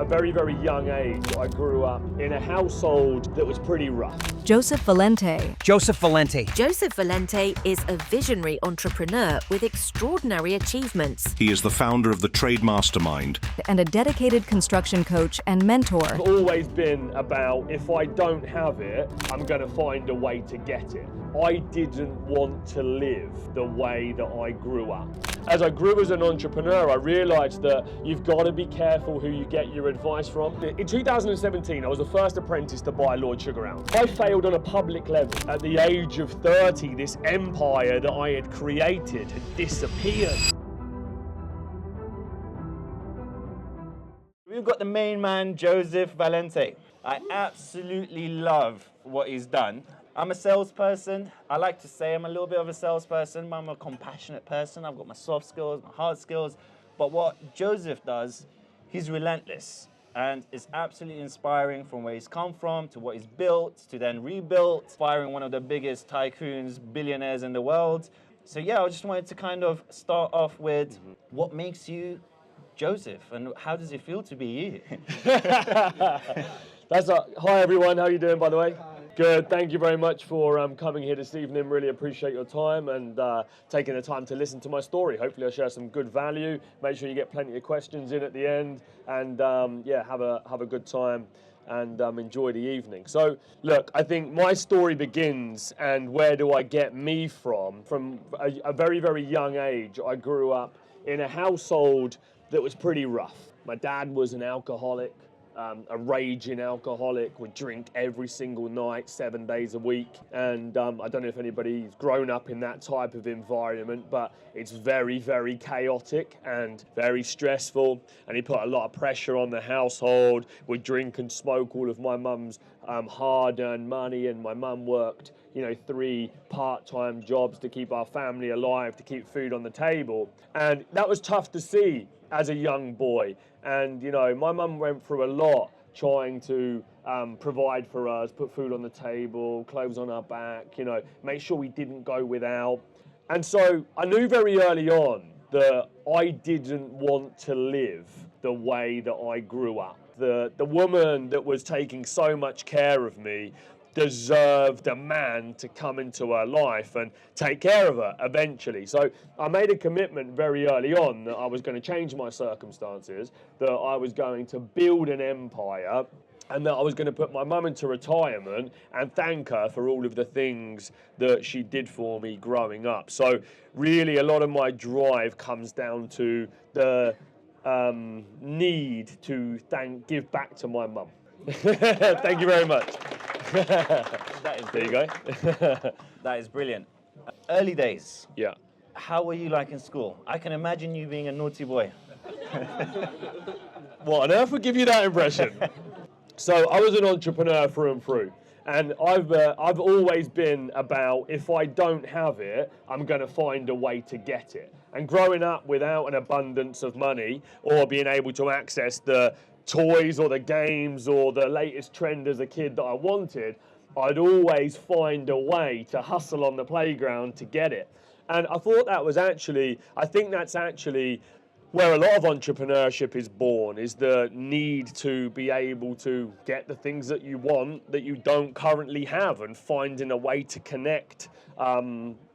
a very, very young age, I grew up in a household that was pretty rough. Joseph Valente. Joseph Valente. Joseph Valente is a visionary entrepreneur with extraordinary achievements. He is the founder of the Trade Mastermind. And a dedicated construction coach and mentor. I've always been about, if I don't have it, I'm going to find a way to get it. I didn't want to live the way that I grew up. As I grew as an entrepreneur, I realized that you've got to be careful who you get your advice from. In 2017, I was the first apprentice to buy Lord Sugar House. I failed on a public level. At the age of 30, this empire that I had created had disappeared. We've got the main man, Joseph Valente. I absolutely love what he's done. I'm a salesperson. I like to say I'm a little bit of a salesperson, but I'm a compassionate person. I've got my soft skills, my hard skills. But what Joseph does, he's relentless. And it's absolutely inspiring from where he's come from to what he's built, to then rebuilt, inspiring one of the biggest tycoons, billionaires in the world. So yeah, I just wanted to kind of start off with what makes you Joseph and how does it feel to be you? Hi everyone, how are you doing by the way? Good, thank you very much for coming here this evening. Really appreciate your time and taking the time to listen to my story. Hopefully I'll share some good value. Make sure you get plenty of questions in at the end and yeah, have a good time and enjoy the evening. So look, I think my story begins and where do I get me from? From a very, very young age, I grew up in a household that was pretty rough. My dad was an alcoholic. A raging alcoholic, would drink every single night, 7 days a week. And I don't know if anybody's grown up in that type of environment, but it's very, very chaotic and very stressful. And he put a lot of pressure on the household, would drink and smoke all of my mum's hard-earned money. And my mum worked, 3 part-time jobs to keep our family alive, to keep food on the table. And that was tough to see as a young boy. And, my mum went through a lot trying to provide for us, put food on the table, clothes on our back, make sure we didn't go without. And so I knew very early on that I didn't want to live the way that I grew up. The woman that was taking so much care of me deserved a man to come into her life and take care of her eventually. So I made a commitment very early on that I was going to change my circumstances, that I was going to build an empire, and that I was going to put my mum into retirement and thank her for all of the things that she did for me growing up. So really a lot of my drive comes down to the need to give back to my mum. Thank you very much. There you go. That is brilliant. Early days. Yeah. How were you like in school? I can imagine you being a naughty boy. What on earth would give you that impression? So I was an entrepreneur through and through. And I've always been about, if I don't have it, I'm going to find a way to get it. And growing up without an abundance of money or being able to access the toys or the games or the latest trend as a kid that I wanted, I'd always find a way to hustle on the playground to get it. And I thought I think that's actually where a lot of entrepreneurship is born, is the need to be able to get the things that you want that you don't currently have and finding a way to connect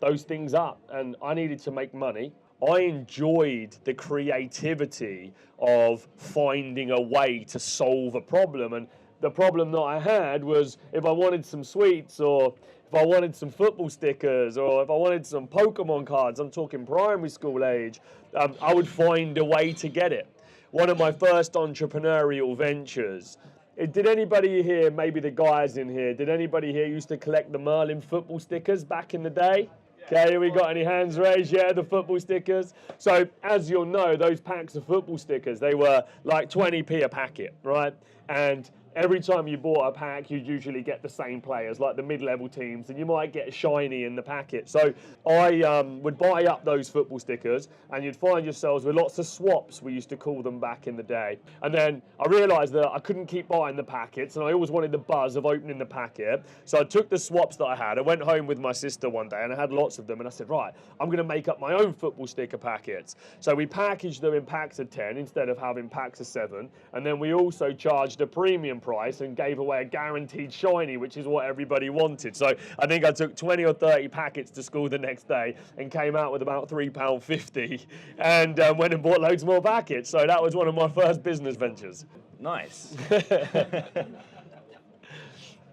those things up. And I needed to make money. I enjoyed the creativity of finding a way to solve a problem. And the problem that I had was if I wanted some sweets or if I wanted some football stickers or if I wanted some Pokemon cards, I'm talking primary school age, I would find a way to get it. One of my first entrepreneurial ventures. Did anybody here, maybe the guys in here, did anybody here used to collect the Merlin football stickers back in the day? Okay, we got any hands raised? Yeah, the football stickers. So as you'll know, those packs of football stickers, they were like 20p a packet, right? And every time you bought a pack, you'd usually get the same players, like the mid-level teams, and you might get a shiny in the packet. So I would buy up those football stickers, and you'd find yourselves with lots of swaps, we used to call them back in the day. And then I realised that I couldn't keep buying the packets, and I always wanted the buzz of opening the packet. So I took the swaps that I had. I went home with my sister one day, and I had lots of them, and I said, right, I'm going to make up my own football sticker packets. So we packaged them in packs of 10 instead of having packs of 7, and then we also charged a premium price and gave away a guaranteed shiny, which is what everybody wanted. So I think I took 20 or 30 packets to school the next day and came out with about £3.50 and went and bought loads more packets. So that was one of my first business ventures. Nice.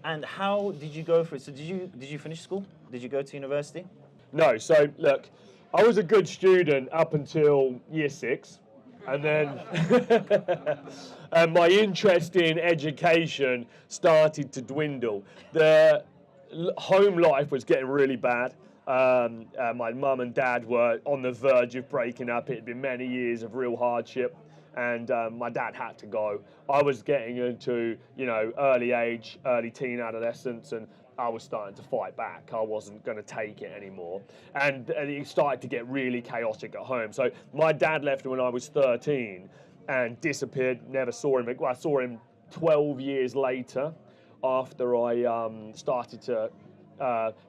And how did you go for it? So did you finish school? Did you go to university? No, so look, I was a good student up until year 6. And then my interest in education started to dwindle. The home life was getting really bad. My mum and dad were on the verge of breaking up. It had been many years of real hardship, and my dad had to go. I was getting into, early teen adolescence, and I was starting to fight back. I wasn't going to take it anymore. And it started to get really chaotic at home. So my dad left when I was 13 and disappeared, never saw him. Well, I saw him 12 years later after I started to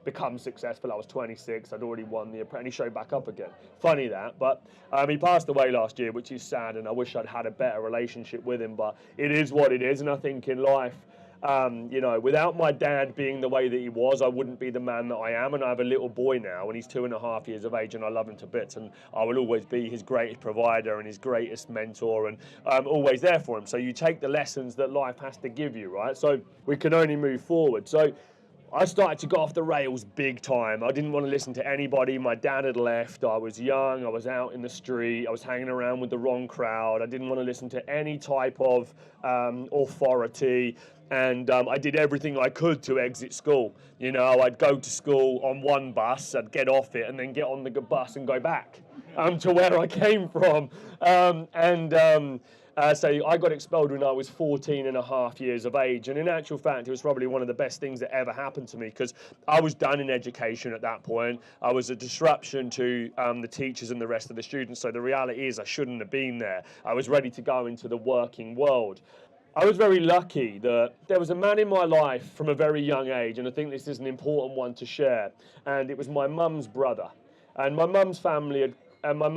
become successful. I was 26. I'd already won the Apprentice. He showed back up again. Funny that, but he passed away last year, which is sad, and I wish I'd had a better relationship with him, but it is what it is. And I think in life, without my dad being the way that he was, I wouldn't be the man that I am. And I have a little boy now, and he's 2.5 years of age, and I love him to bits, and I will always be his greatest provider and his greatest mentor, and I'm always there for him. So you take the lessons that life has to give you, right? So we can only move forward. So I started to go off the rails big time. I didn't want to listen to anybody. My dad had left. I was young. I was out in the street. I was hanging around with the wrong crowd. I didn't want to listen to any type of authority. And I did everything I could to exit school. I'd go to school on one bus, I'd get off it, and then get on the bus and go back to where I came from. So I got expelled when I was 14.5 years of age, and in actual fact, it was probably one of the best things that ever happened to me, because I was done in education at that point. I was a disruption to the teachers and the rest of the students, so the reality is I shouldn't have been there. I was ready to go into the working world. I was very lucky that there was a man in my life from a very young age, and I think this is an important one to share, and it was my mum's brother. And my mum's family had my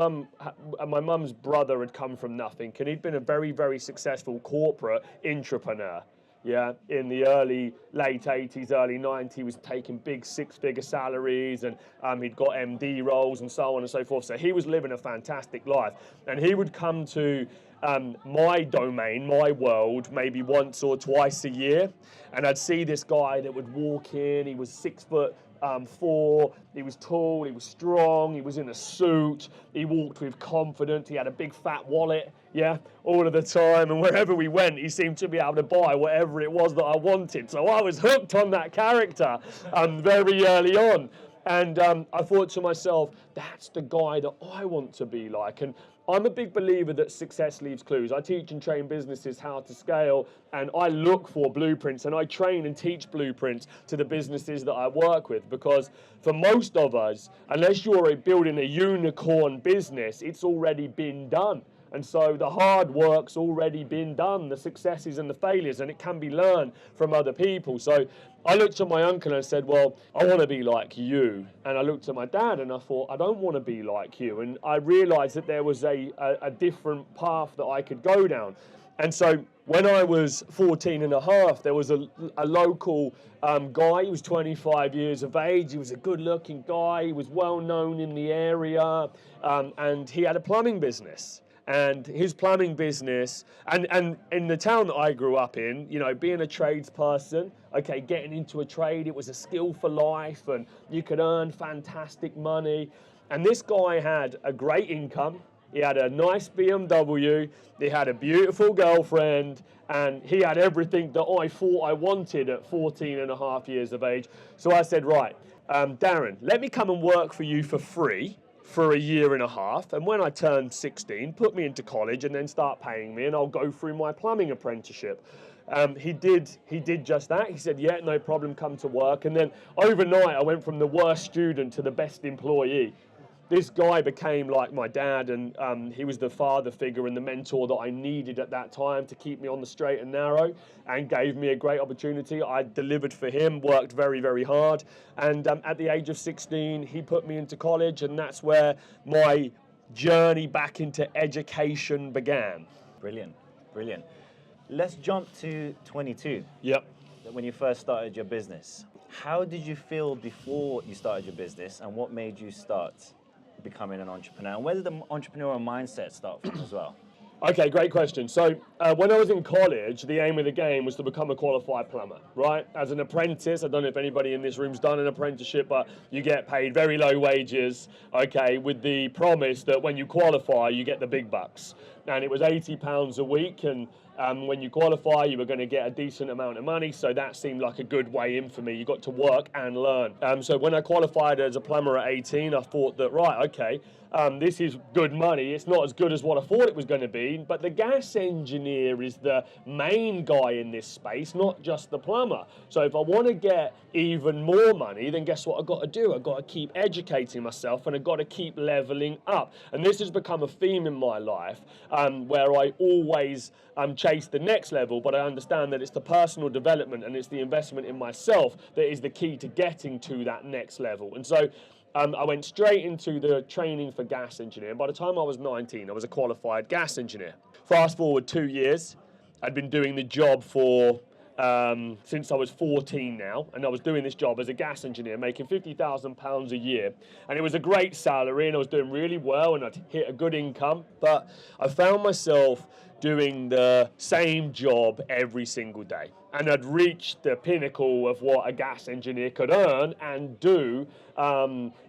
mum's brother had come from nothing, and he'd been a very, very successful corporate entrepreneur. Yeah, in the late 80s, early 90s, he was taking big 6-figure salaries, and he'd got MD roles and so on and so forth. So he was living a fantastic life, and he would come to my domain, my world, maybe once or twice a year, and I'd see this guy that would walk in. He was 6'4", he was tall, he was strong, he was in a suit, he walked with confidence, he had a big fat wallet, yeah, all of the time, and wherever we went, he seemed to be able to buy whatever it was that I wanted. So I was hooked on that character very early on. And I thought to myself, that's the guy that I want to be like. And I'm a big believer that success leaves clues. I teach and train businesses how to scale, and I look for blueprints, and I train and teach blueprints to the businesses that I work with, because for most of us, unless you're building a unicorn business, it's already been done. And so the hard work's already been done, the successes and the failures, and it can be learned from other people. So I looked at my uncle and I said, well, I want to be like you. And I looked at my dad and I thought, I don't want to be like you. And I realized that there was a different path that I could go down. And so when I was 14.5, there was a local guy. He was 25 years of age. He was a good-looking guy. He was well known in the area, and he had a plumbing business. And his plumbing business, and in the town that I grew up in, being a tradesperson, okay, getting into a trade, it was a skill for life, and you could earn fantastic money. And this guy had a great income. He had a nice BMW, he had a beautiful girlfriend, and he had everything that I thought I wanted at 14.5 years of age. So I said, right, Darren, let me come and work for you for free for a year and a half, and when I turned 16, put me into college and then start paying me, and I'll go through my plumbing apprenticeship. He did just that. He said, yeah, no problem, come to work. And then overnight, I went from the worst student to the best employee. This guy became like my dad, and he was the father figure and the mentor that I needed at that time to keep me on the straight and narrow, and gave me a great opportunity. I delivered for him, worked very, very hard, and at the age of 16, he put me into college, and that's where my journey back into education began. Brilliant, brilliant. Let's jump to 22. Yep. When you first started your business. How did you feel before you started your business, and what made you start becoming an entrepreneur? And where did the entrepreneurial mindset start from as well? Okay, great question. So when I was in college, the aim of the game was to become a qualified plumber, right? As an apprentice, I don't know if anybody in this room's done an apprenticeship, but you get paid very low wages, okay, with the promise that when you qualify, you get the big bucks. And it was £80 a week, and when you qualify, you were going to get a decent amount of money, so that seemed like a good way in for me. You got to work and learn. So when I qualified as a plumber at 18, I thought that, right, okay, this is good money. It's not as good as what I thought it was going to be, but the gas engineer is the main guy in this space, not just the plumber. So if I want to get even more money, then guess what I've got to do? I've got to keep educating myself, and I've got to keep leveling up. And this has become a theme in my life, where I always chase the next level, but I understand that it's the personal development and it's the investment in myself that is the key to getting to that next level. And so I went straight into the training for gas engineer. By the time I was 19, I was a qualified gas engineer. Fast forward 2 years, I'd been doing the job for since I was 14 now, and I was doing this job as a gas engineer, making £50,000 a year, and it was a great salary, and I was doing really well, and I'd hit a good income, but I found myself doing the same job every single day, and I'd reached the pinnacle of what a gas engineer could earn and do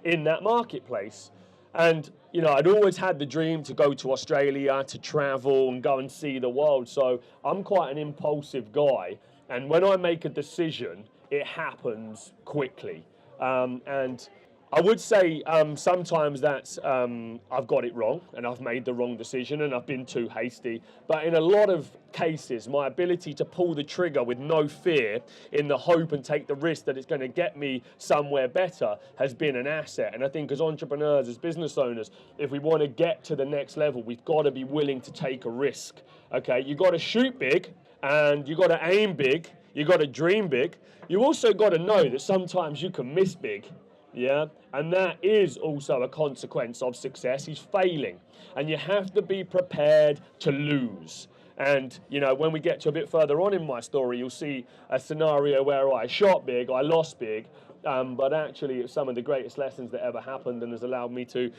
in that marketplace. And, you know, I'd always had the dream to go to Australia, to travel and go and see the world. So I'm quite an impulsive guy. And when I make a decision, it happens quickly. And I would say sometimes that's I've got it wrong and I've made the wrong decision and I've been too hasty. But in a lot of cases, my ability to pull the trigger with no fear in the hope and take the risk that it's going to get me somewhere better has been an asset. And I think as entrepreneurs, as business owners, if we want to get to the next level, we've got to be willing to take a risk. Okay, you've got to shoot big and you've got to aim big. You've got to dream big. You also got to know that sometimes you can miss big. Yeah, and that is also a consequence of success, is failing. And you have to be prepared to lose. And, you know, when we get to a bit further on in my story, you'll see a scenario where I shot big, I lost big, but actually it's some of the greatest lessons that ever happened and has allowed me to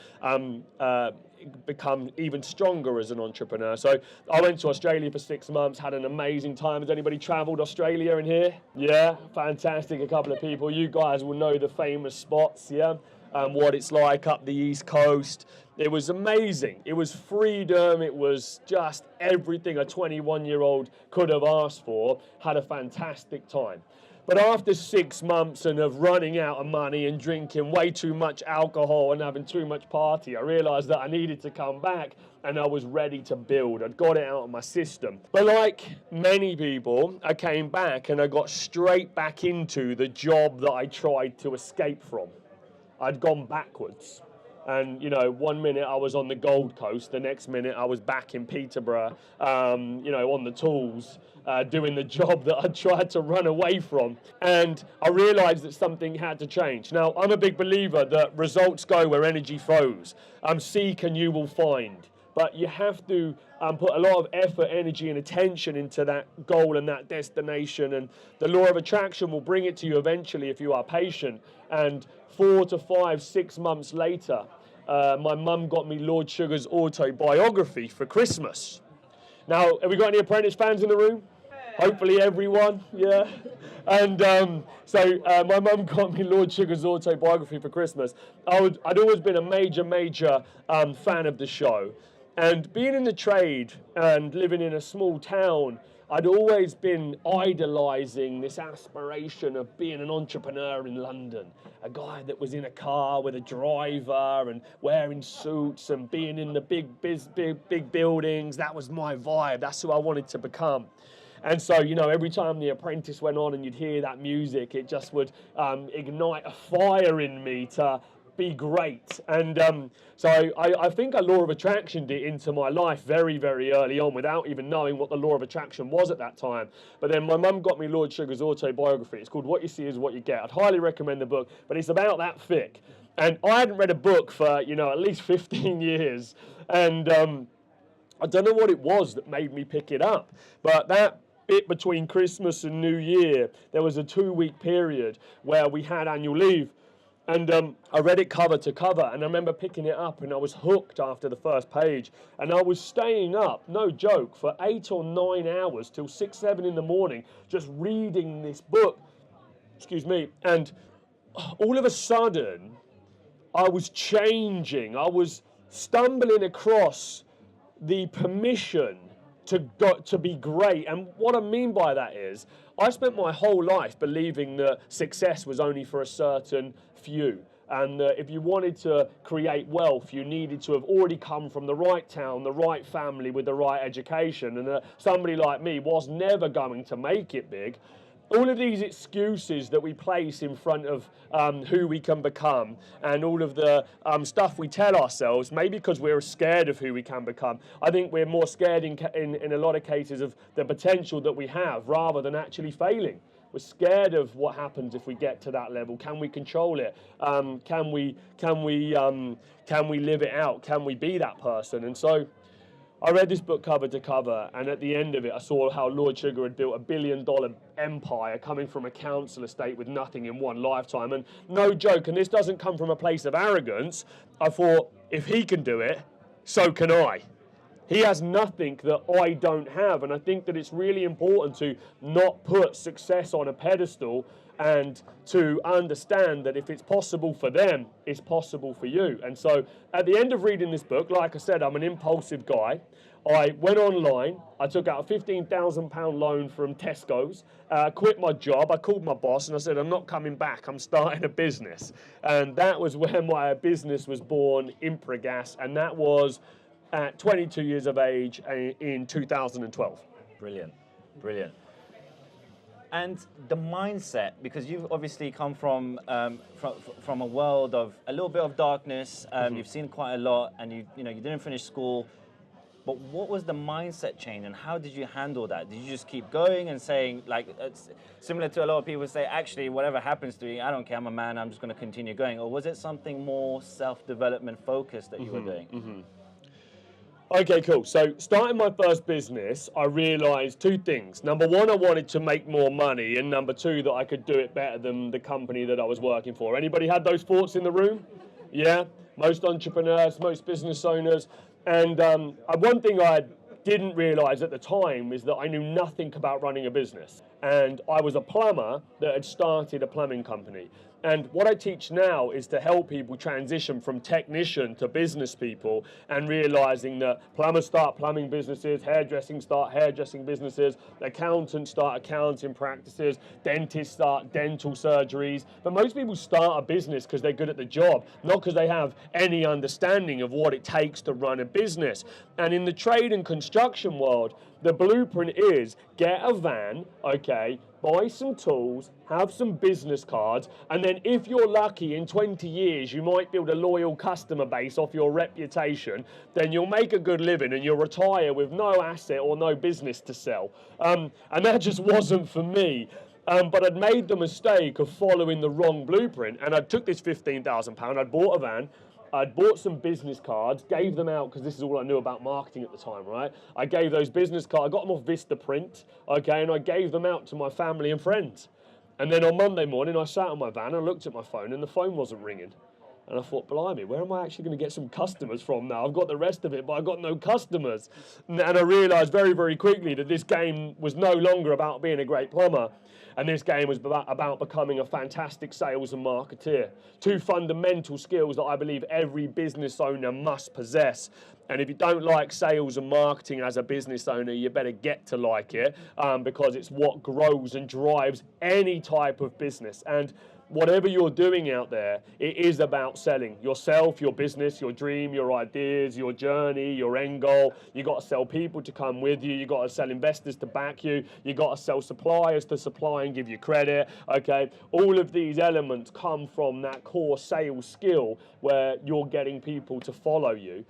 become even stronger as an entrepreneur. So I went to Australia for 6 months, had an amazing time. Has anybody travelled Australia in here? Yeah, fantastic. A couple of people. You guys will know the famous spots, yeah? What it's like up the East Coast. It was amazing. It was freedom. It was just everything a 21-year-old could have asked for. Had a fantastic time. But after 6 months and of running out of money and drinking way too much alcohol and having too much party, I realised that I needed to come back and I was ready to build. I'd got it out of my system. But like many people, I came back and I got straight back into the job that I tried to escape from. I'd gone backwards. And, you know, 1 minute I was on the Gold Coast, the next minute I was back in Peterborough, you know, on the tools, doing the job that I tried to run away from. And I realised that something had to change. Now, I'm a big believer that results go where energy flows. Seek and you will find. But you have to put a lot of effort, energy and attention into that goal and that destination. And the law of attraction will bring it to you eventually if you are patient. And 4 to 5, 6 months later, my mum got me Lord Sugar's autobiography for Christmas. Now, have we got any Apprentice fans in the room? Hopefully everyone, yeah. And so my mum got me Lord Sugar's autobiography for Christmas. I'd always been a major fan of the show. And being in the trade and living in a small town, I'd always been idolizing this aspiration of being an entrepreneur in London. A guy that was in a car with a driver and wearing suits and being in the big buildings. That was my vibe. That's who I wanted to become. And so, you know, every time the Apprentice went on and you'd hear that music, it just would ignite a fire in me to be great. And so I think a law of attraction did into my life very, very early on without even knowing what the law of attraction was at that time. But then my mum got me Lord Sugar's autobiography. It's called What You See Is What You Get. I'd highly recommend the book, but it's about that thick. And I hadn't read a book for, you know, at least 15 years. And I don't know what it was that made me pick it up. But that bit between Christmas and New Year, there was a 2-week period where we had annual leave. And I read it cover to cover, and I remember picking it up, and I was hooked after the first page. And I was staying up, no joke, for 8 or 9 hours till 6, 7 in the morning, just reading this book. Excuse me. And all of a sudden, I was changing. I was stumbling across the permission to be great. And what I mean by that is, I spent my whole life believing that success was only for a certain few, and that if you wanted to create wealth, you needed to have already come from the right town, the right family, with the right education, and that somebody like me was never going to make it big. All of these excuses that we place in front of who we can become, and all of the stuff we tell ourselves, maybe because we're scared of who we can become. I think we're more scared in a lot of cases of the potential that we have rather than actually failing. We're scared of what happens if we get to that level. Can we control it? Can we live it out? Can we be that person? And so I read this book cover to cover, and at the end of it, I saw how Lord Sugar had built $1 billion empire coming from a council estate with nothing in one lifetime. And no joke, and this doesn't come from a place of arrogance, I thought, if he can do it, so can I. He has nothing that I don't have, and I think that it's really important to not put success on a pedestal and to understand that if it's possible for them, it's possible for you. And so at the end of reading this book, like I said, I'm an impulsive guy. I went online, I took out a £15,000 loan from Tesco's, quit my job, I called my boss and I said, I'm not coming back, I'm starting a business. And that was where my business was born, Impragas, and that was at 22 years of age in 2012. Brilliant, brilliant. And the mindset, because you've obviously come from a world of a little bit of darkness. You've seen quite a lot, and you didn't finish school. But what was the mindset change, and how did you handle that? Did you just keep going and saying, like, it's similar to a lot of people say, actually, whatever happens to me, I don't care, I'm a man, I'm just going to continue going? Or was it something more self-development focused that you were doing? Okay, cool. So starting my first business, I realized 2 things. Number 1, I wanted to make more money, and number 2, that I could do it better than the company that I was working for. Anybody had those thoughts in the room? Yeah? Most entrepreneurs, most business owners. And one thing I didn't realize at the time is that I knew nothing about running a business. And I was a plumber that had started a plumbing company. And what I teach now is to help people transition from technician to business people, and realizing that plumbers start plumbing businesses, hairdressing start hairdressing businesses, accountants start accounting practices, dentists start dental surgeries. But most people start a business because they're good at the job, not because they have any understanding of what it takes to run a business. And in the trade and construction world, the blueprint is get a van, okay, buy some tools, have some business cards, and then if you're lucky, in 20 years, you might build a loyal customer base off your reputation, then you'll make a good living and you'll retire with no asset or no business to sell. And that just wasn't for me. But I'd made the mistake of following the wrong blueprint, and I took this £15,000, I'd bought a van, I'd bought some business cards, gave them out, because this is all I knew about marketing at the time, right? I gave those business cards, I got them off Vistaprint, okay, and I gave them out to my family and friends. And then on Monday morning, I sat on my van, I looked at my phone, and the phone wasn't ringing. And I thought, blimey, where am I actually going to get some customers from now? I've got the rest of it, but I've got no customers. And I realised very, very quickly that this game was no longer about being a great plumber. And this game was about becoming a fantastic sales and marketeer. Two fundamental skills that I believe every business owner must possess. And if you don't like sales and marketing as a business owner, you better get to like it, because it's what grows and drives any type of business. And whatever you're doing out there, it is about selling yourself, your business, your dream, your ideas, your journey, your end goal. You got to sell people to come with you. You got to sell investors to back you. You got to sell suppliers to supply and give you credit. Okay, all of these elements come from that core sales skill where you're getting people to follow you.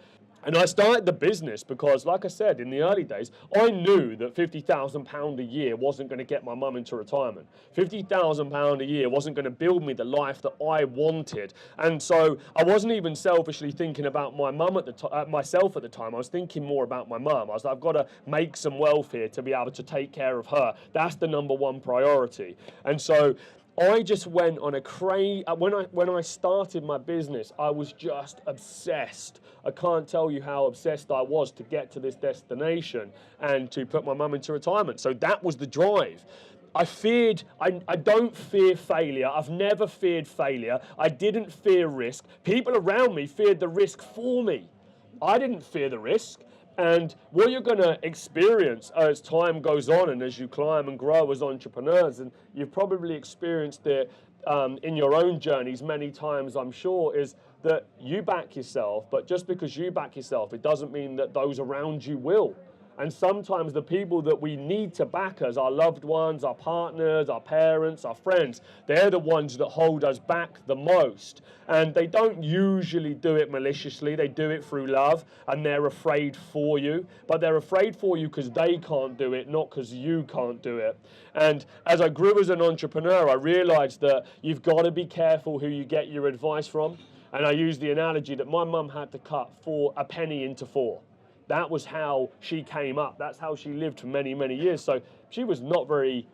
And I started the business because, like I said, in the early days, I knew that £50,000 a year wasn't going to get my mum into retirement. £50,000 a year wasn't going to build me the life that I wanted. And so I wasn't even selfishly thinking about my mum at myself at the time. I was thinking more about my mum. I was like, I've got to make some wealth here to be able to take care of her. That's the number one priority. And so I just went on a crazy. When I started my business, I was just obsessed. I can't tell you how obsessed I was to get to this destination and to put my mum into retirement. So that was the drive. I don't fear failure. I've never feared failure. I didn't fear risk. People around me feared the risk for me. I didn't fear the risk. And what you're going to experience as time goes on and as you climb and grow as entrepreneurs, and you've probably experienced it in your own journeys many times, I'm sure, is that you back yourself, but just because you back yourself, it doesn't mean that those around you will. And sometimes the people that we need to back us, our loved ones, our partners, our parents, our friends, they're the ones that hold us back the most. And they don't usually do it maliciously. They do it through love, and they're afraid for you. But they're afraid for you because they can't do it, not because you can't do it. And as I grew as an entrepreneur, I realized that you've got to be careful who you get your advice from. And I use the analogy that my mum had to cut a penny into four. That was how she came up. That's how she lived for many, many years. So she was not very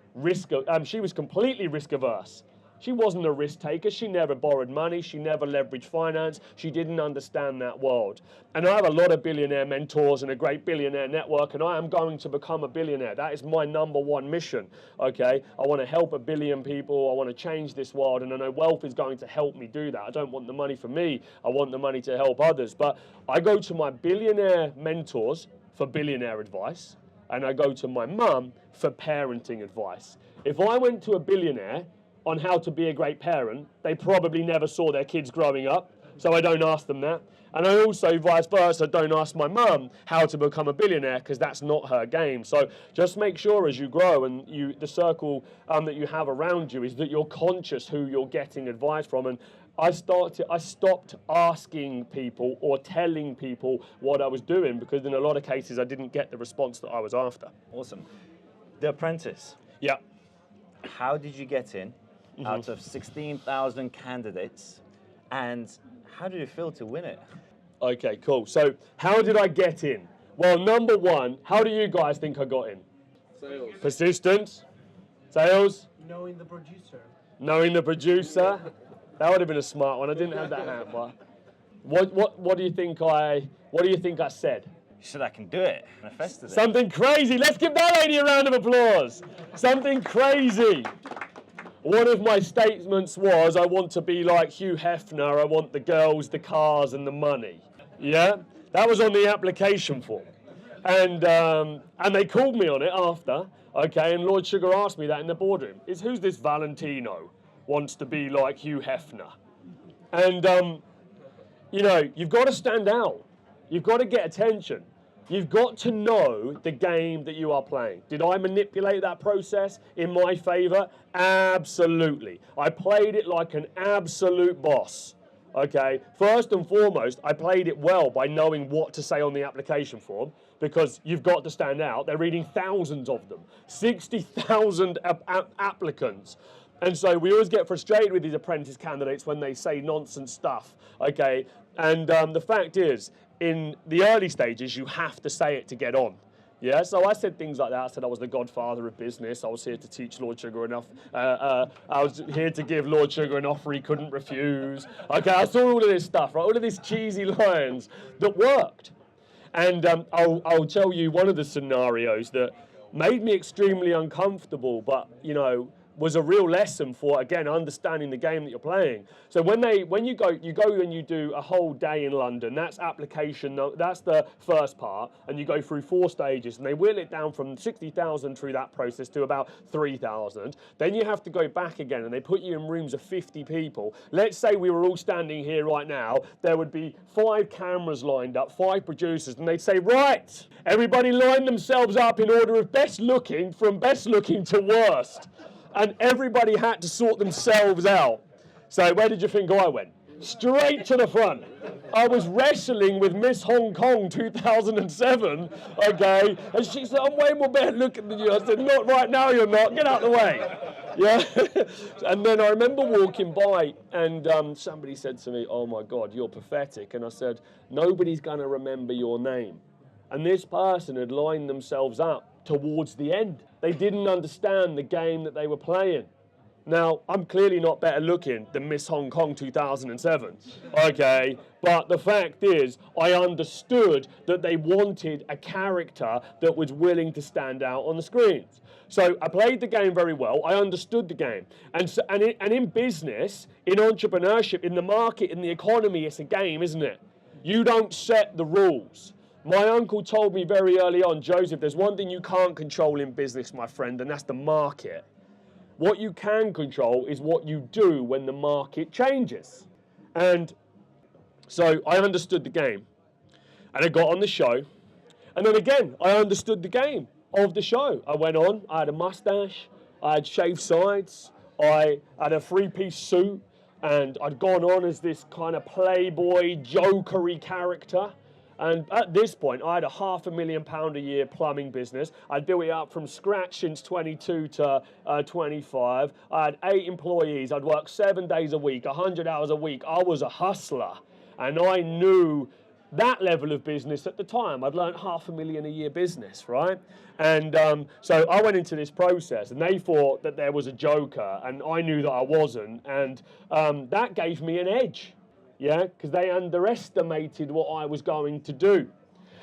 she was completely risk averse. She wasn't a risk taker. She never borrowed money. She never leveraged finance. She didn't understand that world. And I have a lot of billionaire mentors and a great billionaire network, and I am going to become a billionaire. That is my number one mission, okay? I want to help 1 billion people. I want to change this world, and I know wealth is going to help me do that. I don't want the money for me. I want the money to help others. But I go to my billionaire mentors for billionaire advice, and I go to my mum for parenting advice. If I went to a billionaire on how to be a great parent, they probably never saw their kids growing up, so I don't ask them that. And I also, vice versa, don't ask my mum how to become a billionaire, because that's not her game. So just make sure as you grow and the circle that you have around you is that you're conscious who you're getting advice from. And I stopped asking people or telling people what I was doing, because in a lot of cases I didn't get the response that I was after. Awesome. The Apprentice. Yeah. How did you get in out of 16,000 candidates, and how did it feel to win it? Okay, cool. So how did I get in? Well, number one, how do you guys think I got in? Sales. Persistence. Sales. Knowing the producer. Knowing the producer. That would have been a smart one. I didn't have that hamper. What do you think I said? You said I can do it. Manifested it. Something crazy. Let's give that lady a round of applause. Something crazy. One of my statements was, I want to be like Hugh Hefner. I want the girls, the cars, and the money. Yeah? That was on the application form. And they called me on it after, okay, and Lord Sugar asked me that in the boardroom. Who's this Valentino wants to be like Hugh Hefner? And, you've got to stand out. You've got to get attention. You've got to know the game that you are playing. Did I manipulate that process in my favor? Absolutely. I played it like an absolute boss. Okay, first and foremost, I played it well by knowing what to say on the application form, because you've got to stand out. They're reading thousands of them, 60,000 applicants. And so we always get frustrated with these apprentice candidates when they say nonsense stuff, okay? And the fact is, in the early stages, you have to say it to get on. Yeah, so I said things like that. I said I was the godfather of business. I was here to teach Lord Sugar enough. I was here to give Lord Sugar an offer he couldn't refuse. Okay, I saw all of this stuff, right? All of these cheesy lines that worked. And I'll tell you one of the scenarios that made me extremely uncomfortable, but, you know, was a real lesson for, again, understanding the game that you're playing. So when you go and you do a whole day in London, that's application, that's the first part, and you go through 4 stages, and they whittle it down from 60,000 through that process to about 3,000. Then you have to go back again, and they put you in rooms of 50 people. Let's say we were all standing here right now, there would be 5 cameras lined up, 5 producers, and they'd say, right, everybody line themselves up in order of best looking, from best looking to worst. And everybody had to sort themselves out. So where did you think I went? Straight to the front. I was wrestling with Miss Hong Kong 2007, okay? And she said, I'm way more better looking than you. I said, not right now, you're not. Get out of the way. Yeah. And then I remember walking by and somebody said to me, oh my God, you're pathetic. And I said, nobody's going to remember your name. And this person had lined themselves up towards the end. They didn't understand the game that they were playing. Now, I'm clearly not better looking than Miss Hong Kong 2007, okay? But the fact is, I understood that they wanted a character that was willing to stand out on the screens. So I played the game very well. I understood the game. And in business, in entrepreneurship, in the market, in the economy, it's a game, isn't it? You don't set the rules. My uncle told me very early on, Joseph, there's one thing you can't control in business, my friend, and that's the market. What you can control is what you do when the market changes. And so I understood the game. And I got on the show. And then again, I understood the game of the show. I went on, I had a mustache, I had shaved sides, I had a 3-piece suit, and I'd gone on as this kind of playboy, jokery character. And at this point, I had a £500,000 a year plumbing business. I'd built it up from scratch since 22 to 25. I had 8 employees. I'd work 7 days a week, 100 hours a week. I was a hustler. And I knew that level of business at the time. I'd learned £500,000 a year business, right? And so I went into this process, and they thought that there was a joker, and I knew that I wasn't. And that gave me an edge. Yeah, because they underestimated what I was going to do.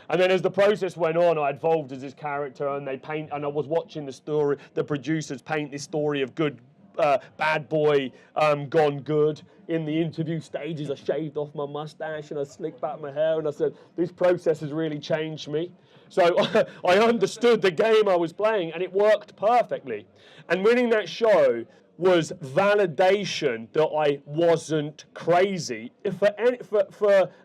And then as the process went on, I evolved as this character, and and I was watching the story, the producers paint this story of bad boy gone good. In the interview stages, I shaved off my mustache and I slicked back my hair, and I said, this process has really changed me. So I understood the game I was playing, and it worked perfectly. And winning that show was validation that I wasn't crazy. For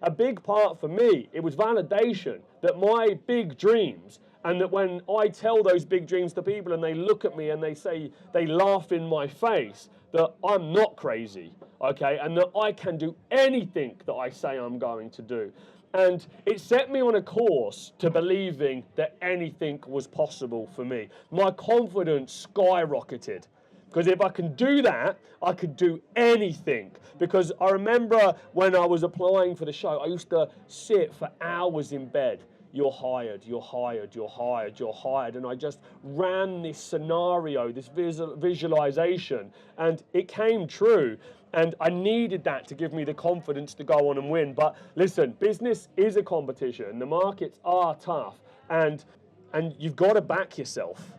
a big part for me, it was validation that my big dreams, and that when I tell those big dreams to people and they look at me and they say, they laugh in my face, that I'm not crazy, okay, and that I can do anything that I say I'm going to do. And it set me on a course to believing that anything was possible for me. My confidence skyrocketed. Because if I can do that, I could do anything. Because I remember when I was applying for the show, I used to sit for hours in bed. You're hired, you're hired, you're hired, you're hired. And I just ran this scenario, this visualization, and it came true. And I needed that to give me the confidence to go on and win. But listen, business is a competition. The markets are tough. And you've got to back yourself.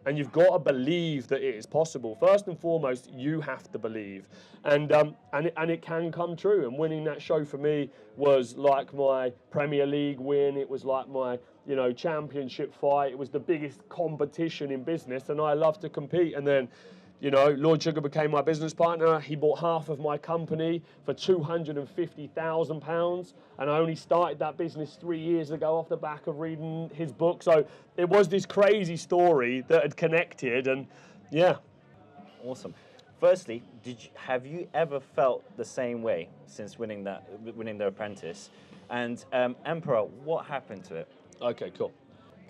And you've got to believe that it is possible. First and foremost, you have to believe. And it can come true. And winning that show for me was like my Premier League win. It was like my, championship fight. It was the biggest competition in business, and I love to compete. And then, Lord Sugar became my business partner. He bought half of my company for £250,000. And I only started that business 3 years ago off the back of reading his book. So it was this crazy story that had connected, and yeah. Awesome. Firstly, have you ever felt the same way since winning the Apprentice? And Emperor, what happened to it? Okay, cool.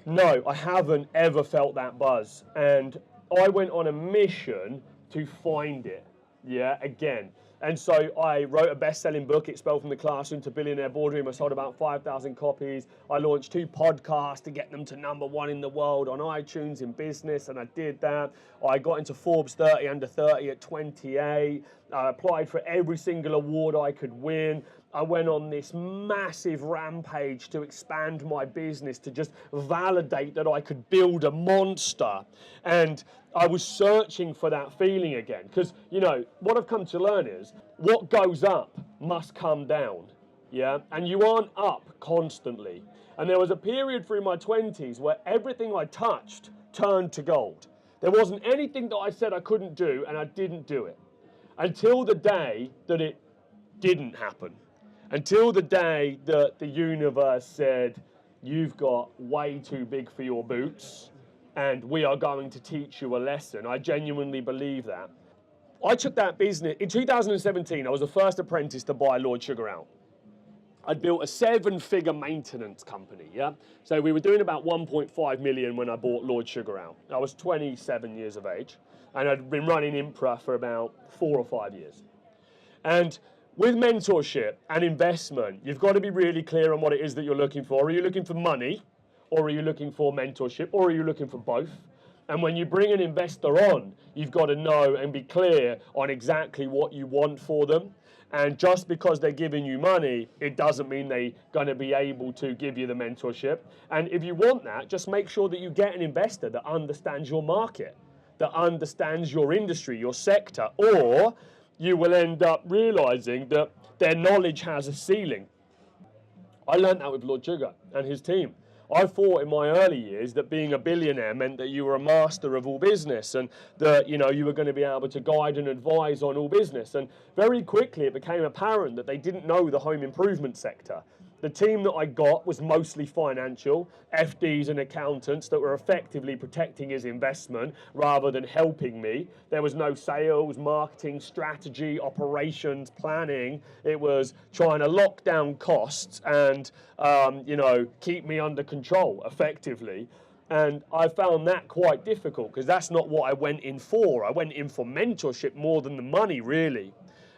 No, I haven't ever felt that buzz. And I went on a mission to find it. Yeah, again, And so I wrote a best-selling book, Expelled from the Classroom to Billionaire Boardroom. I sold about 5,000 copies. I launched 2 podcasts to get them to #1 in the world on iTunes in business, and I did that. I got into Forbes 30 under 30 at 28. I applied for every single award I could win. I went on this massive rampage to expand my business, to just validate that I could build a monster. And I was searching for that feeling again. Because, you know, what I've come to learn is what goes up must come down. Yeah? And you aren't up constantly. And there was a period through my 20s where everything I touched turned to gold. There wasn't anything that I said I couldn't do, and I didn't do it. Until the day that it didn't happen. Until the day that the universe said, you've got way too big for your boots, and we are going to teach you a lesson. I genuinely believe that. I took that business, in 2017, I was the first apprentice to buy Lord Sugar out. I'd built a 7-figure maintenance company, yeah? So we were doing about 1.5 million when I bought Lord Sugar out. I was 27 years of age, and I'd been running Impra for about 4 or 5 years. And with mentorship and investment, you've got to be really clear on what it is that you're looking for. Are you looking for money? Or are you looking for mentorship? Or are you looking for both? And when you bring an investor on, you've got to know and be clear on exactly what you want for them. And just because they're giving you money, it doesn't mean they're going to be able to give you the mentorship. And if you want that, just make sure that you get an investor that understands your market, that understands your industry, your sector, or you will end up realizing that their knowledge has a ceiling. I learned that with Lord Sugar and his team. I thought in my early years that being a billionaire meant that you were a master of all business, and that, you know, you were going to be able to guide and advise on all business. And very quickly it became apparent that they didn't know the home improvement sector. The team that I got was mostly financial, FDs and accountants that were effectively protecting his investment rather than helping me. There was no sales, marketing, strategy, operations, planning. It was trying to lock down costs and, you know, keep me under control effectively. And I found that quite difficult because that's not what I went in for. I went in for mentorship more than the money, really.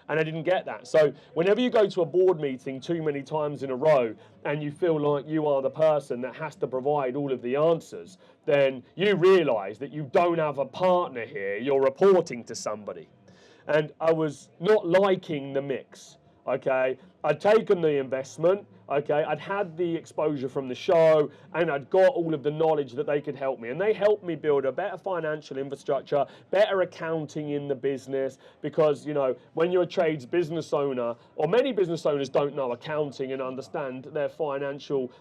And I didn't get that. So whenever you go to a board meeting too many times in a row and you feel like you are the person that has to provide all of the answers, then you realize that you don't have a partner here. You're reporting to somebody. And I was not liking the mix, okay? I'd taken the investment, okay? I'd had the exposure from the show, and I'd got all of the knowledge that they could help me. And they helped me build a better financial infrastructure, better accounting in the business, because, you know, when you're a trades business owner, or many business owners don't know accounting and understand their financial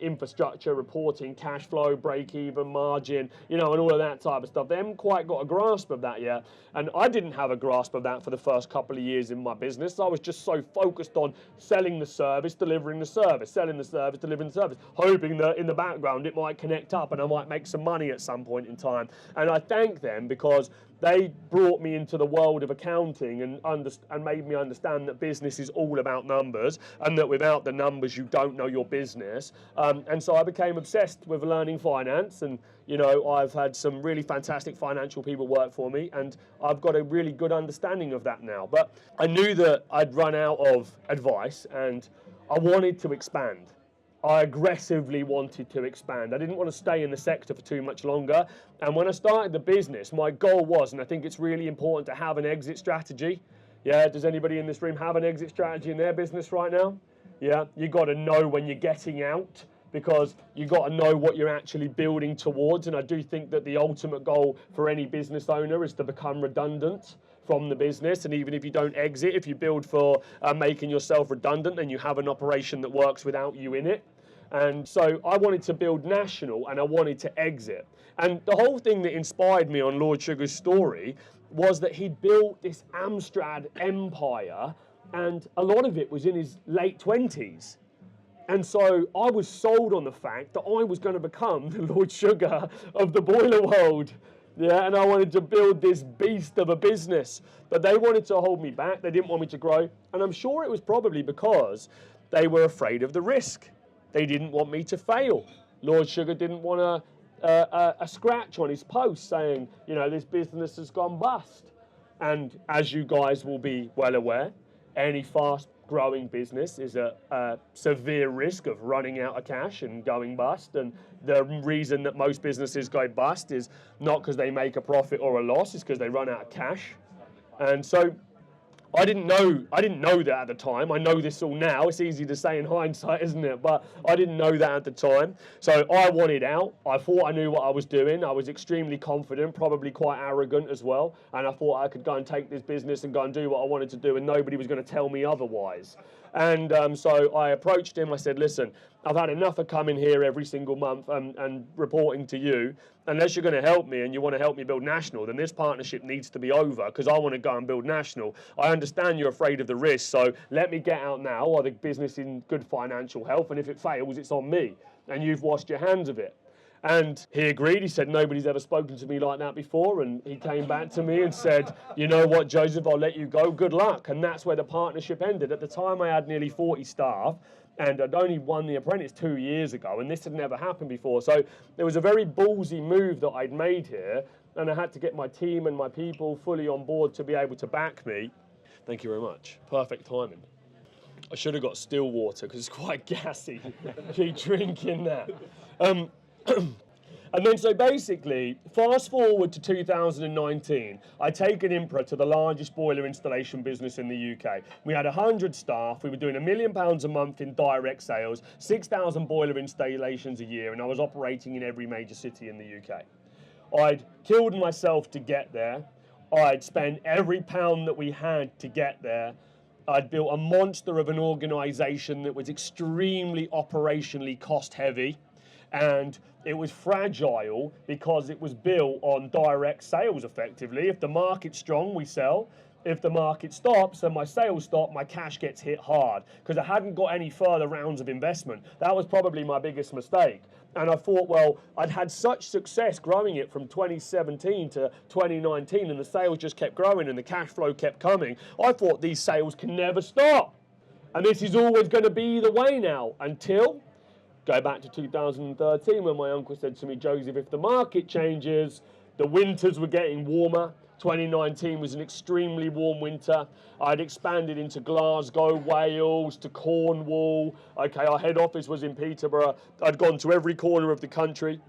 infrastructure, reporting, cash flow, break-even, margin, you know, and all of that type of stuff. They haven't quite got a grasp of that yet. And I didn't have a grasp of that for the first couple of years in my business. I was just so focused on selling the service, delivering the service, selling the service, delivering the service, hoping that in the background it might connect up and I might make some money at some point in time. And I thank them because they brought me into the world of accounting and made me understand that business is all about numbers, and that without the numbers you don't know your business. And so I became obsessed with learning finance, and you know, I've had some really fantastic financial people work for me, and I've got a really good understanding of that now. But I knew that I'd run out of advice and I wanted to expand. I aggressively wanted to expand. I didn't want to stay in the sector for too much longer. And when I started the business, my goal was, and I think it's really important to have an exit strategy. Yeah, does anybody in this room have an exit strategy in their business right now? Yeah, you got to know when you're getting out, because you got to know what you're actually building towards. And I do think that the ultimate goal for any business owner is to become redundant from the business. And even if you don't exit, if you build for making yourself redundant, then you have an operation that works without you in it. And so I wanted to build national, and I wanted to exit. And the whole thing that inspired me on Lord Sugar's story was that he'd built this Amstrad empire, and a lot of it was in his late 20s. And so I was sold on the fact that I was going to become the Lord Sugar of the boiler world. Yeah, and I wanted to build this beast of a business. But they wanted to hold me back. They didn't want me to grow. And I'm sure it was probably because they were afraid of the risk. They didn't want me to fail. Lord Sugar didn't want a scratch on his post saying, you know, this business has gone bust. And as you guys will be well aware, any fast-growing business is a severe risk of running out of cash and going bust. And the reason that most businesses go bust is not because they make a profit or a loss, it's because they run out of cash. And so I didn't know that at the time. I know this all now. It's easy to say in hindsight, isn't it? But I didn't know that at the time. So I wanted out. I thought I knew what I was doing. I was extremely confident, probably quite arrogant as well. And I thought I could go and take this business and go and do what I wanted to do, and nobody was going to tell me otherwise. And so I approached him. I said, listen, I've had enough of coming here every single month and reporting to you. Unless you're going to help me and you want to help me build national, then this partnership needs to be over, because I want to go and build national. I understand you're afraid of the risk, so let me get out now while the business is in good financial health, and if it fails, it's on me, and you've washed your hands of it. And he agreed. He said, nobody's ever spoken to me like that before. And he came back to me and said, you know what, Joseph, I'll let you go. Good luck. And that's where the partnership ended. At the time, I had nearly 40 staff, and I'd only won the Apprentice 2 years ago, and this had never happened before. So it was a very ballsy move that I'd made here, and I had to get my team and my people fully on board to be able to back me. Thank you very much. Perfect timing. I should have got still water because it's quite gassy. Keep drinking that. And then so basically, fast forward to 2019, I take an Impra to the largest boiler installation business in the UK. We had 100 staff, we were doing £1 million a month in direct sales, 6,000 boiler installations a year, and I was operating in every major city in the UK. I'd killed myself to get there. I'd spent every pound that we had to get there. I'd built a monster of an organisation that was extremely operationally cost heavy. And it was fragile because it was built on direct sales effectively. If the market's strong, we sell. If the market stops and my sales stop, my cash gets hit hard because I hadn't got any further rounds of investment. That was probably my biggest mistake. And I thought, well, I'd had such success growing it from 2017 to 2019, and the sales just kept growing and the cash flow kept coming. I thought these sales can never stop. And this is always going to be the way now until... Go back to 2013 when my uncle said to me, Joseph, if the market changes, the winters were getting warmer. 2019 was an extremely warm winter. I'd expanded into Glasgow, Wales, to Cornwall. Okay, our head office was in Peterborough. I'd gone to every corner of the country.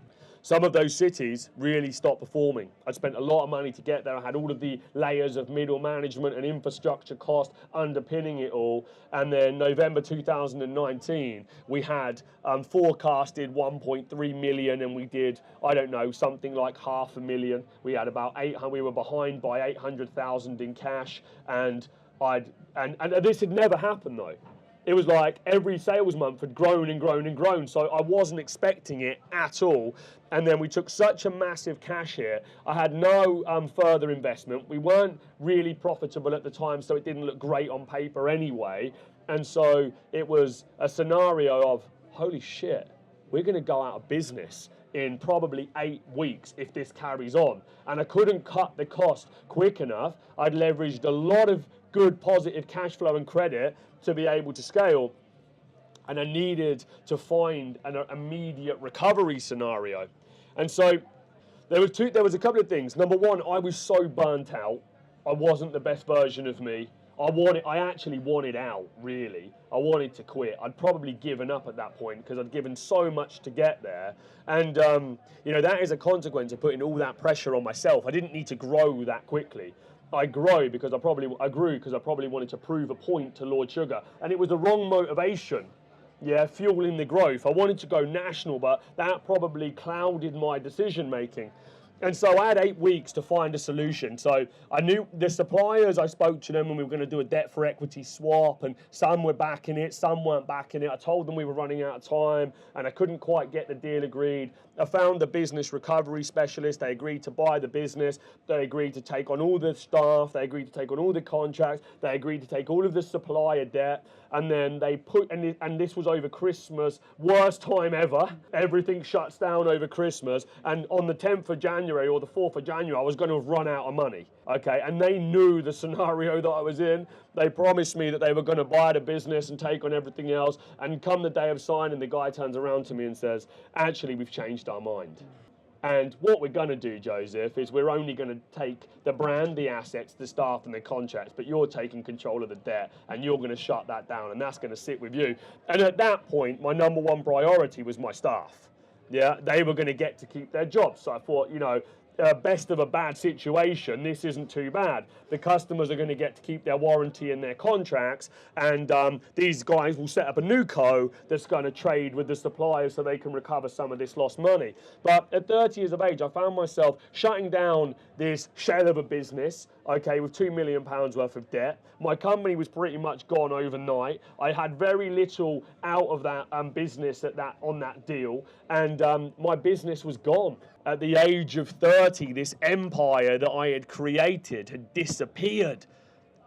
Some of those cities really stopped performing. I spent a lot of money to get there. I had all of the layers of middle management and infrastructure cost underpinning it all. And then November 2019, we had forecasted 1.3 million, and we did, I don't know, something like 500,000. We had about 800. We were behind by 800,000 in cash, and this had never happened though. It was like every sales month had grown and grown and grown, so I wasn't expecting it at all. And then we took such a massive cash hit. I had no further investment. We weren't really profitable at the time, so it didn't look great on paper anyway. And so it was a scenario of, holy shit, we're going to go out of business in probably 8 weeks if this carries on. And I couldn't cut the cost quick enough. I'd leveraged a lot of good positive cash flow and credit to be able to scale, and I needed to find an immediate recovery scenario. And so there was a couple of things. Number one, I was so burnt out. I wasn't the best version of me. I actually wanted out, really. I wanted to quit. I'd probably given up at that point because I'd given so much to get there. And, that is a consequence of putting all that pressure on myself. I didn't need to grow that quickly. I grew because I probably wanted to prove a point to Lord Sugar, and it was the wrong motivation. Yeah, fueling the growth. I wanted to go national, but that probably clouded my decision making. And so I had 8 weeks to find a solution. So I knew the suppliers, I spoke to them when we were going to do a debt for equity swap, and some were backing it, some weren't backing it. I told them we were running out of time and I couldn't quite get the deal agreed. I found a business recovery specialist. They agreed to buy the business. They agreed to take on all the staff. They agreed to take on all the contracts. They agreed to take all of the supplier debt. And then they and this was over Christmas, worst time ever. Everything shuts down over Christmas. And on the 10th of January or the 4th of January, I was going to have run out of money. Okay, and they knew the scenario that I was in. They promised me that they were going to buy the business and take on everything else. And come the day of signing, the guy turns around to me and says, actually, we've changed our mind. And what we're going to do, Joseph, is we're only going to take the brand, the assets, the staff, and the contracts, but you're taking control of the debt, and you're going to shut that down, and that's going to sit with you. And at that point, my number one priority was my staff. Yeah, they were going to get to keep their jobs. So I thought, best of a bad situation, this isn't too bad. The customers are going to get to keep their warranty and their contracts, and these guys will set up a new co that's going to trade with the suppliers so they can recover some of this lost money. But at 30 years of age, I found myself shutting down this shell of a business, okay, with £2 million worth of debt. My company was pretty much gone overnight. I had very little out of that business on that deal, and my business was gone. At the age of 30, this empire that I had created had disappeared.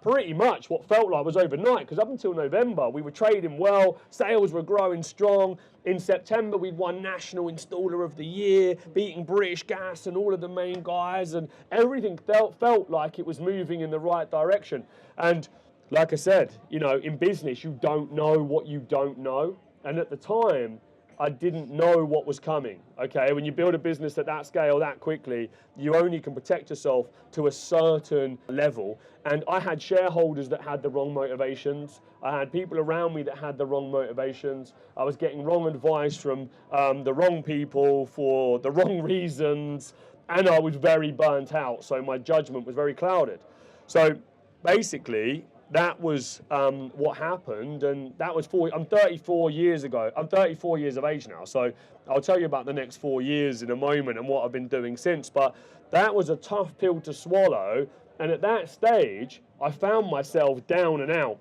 Pretty much what felt like was overnight, because up until November, we were trading well, sales were growing strong. In September, we'd won National Installer of the Year, beating British Gas and all of the main guys, and everything felt like it was moving in the right direction. And like I said, in business, you don't know what you don't know. And at the time, I didn't know what was coming, okay? When you build a business at that scale that quickly, you only can protect yourself to a certain level. And I had shareholders that had the wrong motivations. I had people around me that had the wrong motivations. I was getting wrong advice from the wrong people for the wrong reasons. And I was very burnt out, so my judgment was very clouded. So basically, that was what happened, and that was I'm 34 years ago. I'm 34 years of age now, so I'll tell you about the next 4 years in a moment and what I've been doing since. But that was a tough pill to swallow, and at that stage, I found myself down and out.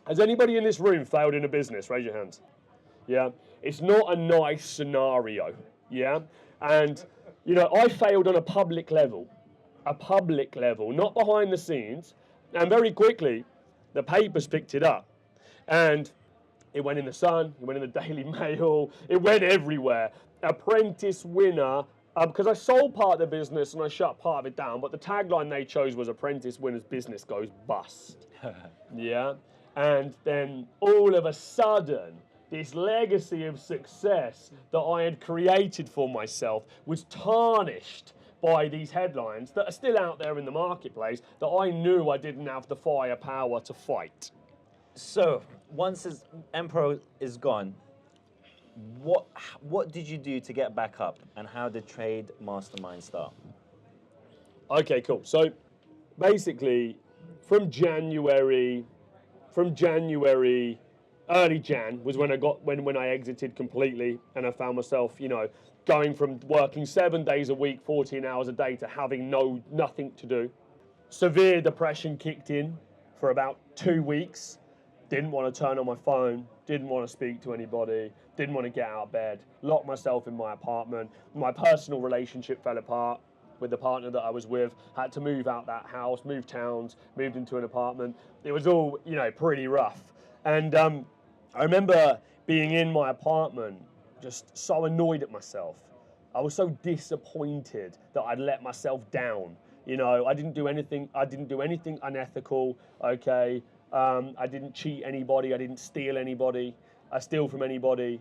Has anybody in this room failed in a business? Raise your hands. Yeah, it's not a nice scenario. Yeah, and I failed on a public level, not behind the scenes, and very quickly, the papers picked it up, and it went in the Sun, it went in the Daily Mail, it went everywhere. Apprentice winner, because I sold part of the business and I shut part of it down, but the tagline they chose was Apprentice winner's business goes bust. Yeah, and then all of a sudden, this legacy of success that I had created for myself was tarnished by these headlines that are still out there in the marketplace that I knew I didn't have the firepower to fight. So once Emperor is gone, what did you do to get back up, and how did Trade Mastermind start? Okay, cool. So basically, from January, early Jan was when I exited completely, and I found myself, going from working 7 days a week, 14 hours a day, to having nothing to do. Severe depression kicked in for about 2 weeks. Didn't want to turn on my phone, didn't want to speak to anybody, didn't want to get out of bed, locked myself in my apartment. My personal relationship fell apart with the partner that I was with, had to move out that house, move towns, moved into an apartment. It was all, pretty rough. And I remember being in my apartment, just so annoyed at myself. I was so disappointed that I'd let myself down. I didn't do anything unethical, okay? I didn't cheat anybody, I didn't steal anybody, I steal from anybody.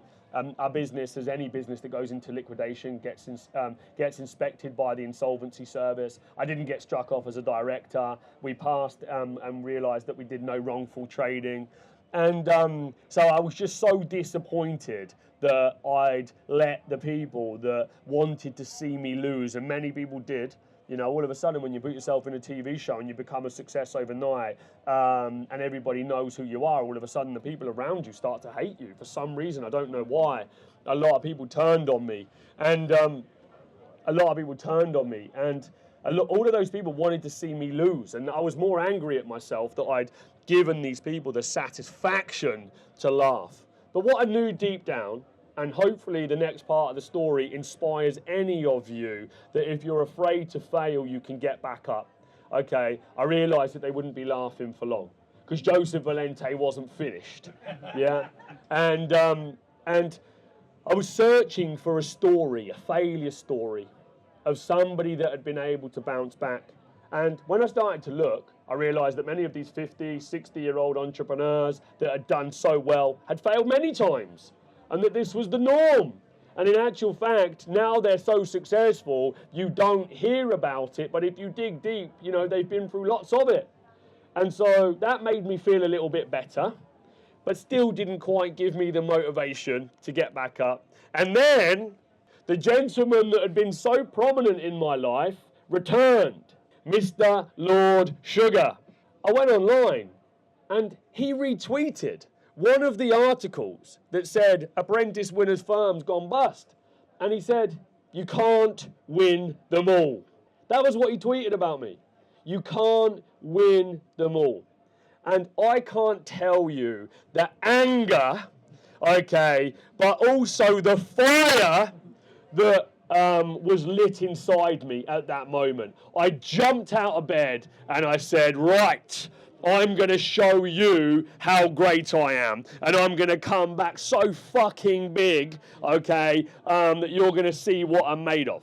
Our business, as any business that goes into liquidation, gets inspected by the insolvency service. I didn't get struck off as a director. We passed and realised that we did no wrongful trading. And so I was just so disappointed that I'd let the people that wanted to see me lose, and many people did. All of a sudden, when you put yourself in a TV show and you become a success overnight, and everybody knows who you are, all of a sudden the people around you start to hate you for some reason. I don't know why. A lot of people turned on me, and all of those people wanted to see me lose, and I was more angry at myself that I'd given these people the satisfaction to laugh. But what I knew deep down, and hopefully the next part of the story inspires any of you, that if you're afraid to fail, you can get back up. Okay, I realised that they wouldn't be laughing for long, because Joseph Valente wasn't finished. Yeah, and I was searching for a story, a failure story, of somebody that had been able to bounce back. And when I started to look, I realised that many of these 50, 60-year-old entrepreneurs that had done so well had failed many times, and that this was the norm. And in actual fact, now they're so successful, you don't hear about it, but if you dig deep, you know, they've been through lots of it. And so that made me feel a little bit better, but still didn't quite give me the motivation to get back up. And then the gentleman that had been so prominent in my life returned, Mr. Lord Sugar. I went online and he retweeted one of the articles that said Apprentice winners' firms gone bust. And he said, you can't win them all. That was what he tweeted about me. You can't win them all. And I can't tell you the anger, okay, but also the fire that was lit inside me at that moment. I jumped out of bed and I said, right, I'm going to show you how great I am. And I'm going to come back so fucking big, okay, that you're going to see what I'm made of.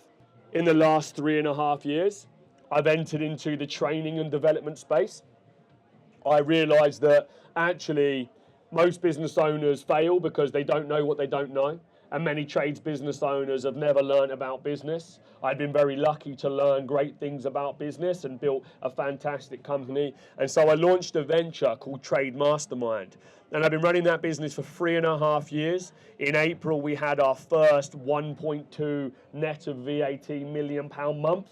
In the last 3.5 years, I've entered into the training and development space. I realised that actually most business owners fail because they don't know what they don't know. And many trades business owners have never learned about business. I've been very lucky to learn great things about business and built a fantastic company. And so I launched a venture called Trade Mastermind. And I've been running that business for 3.5 years. In April, we had our first 1.2 net of VAT £1 million month.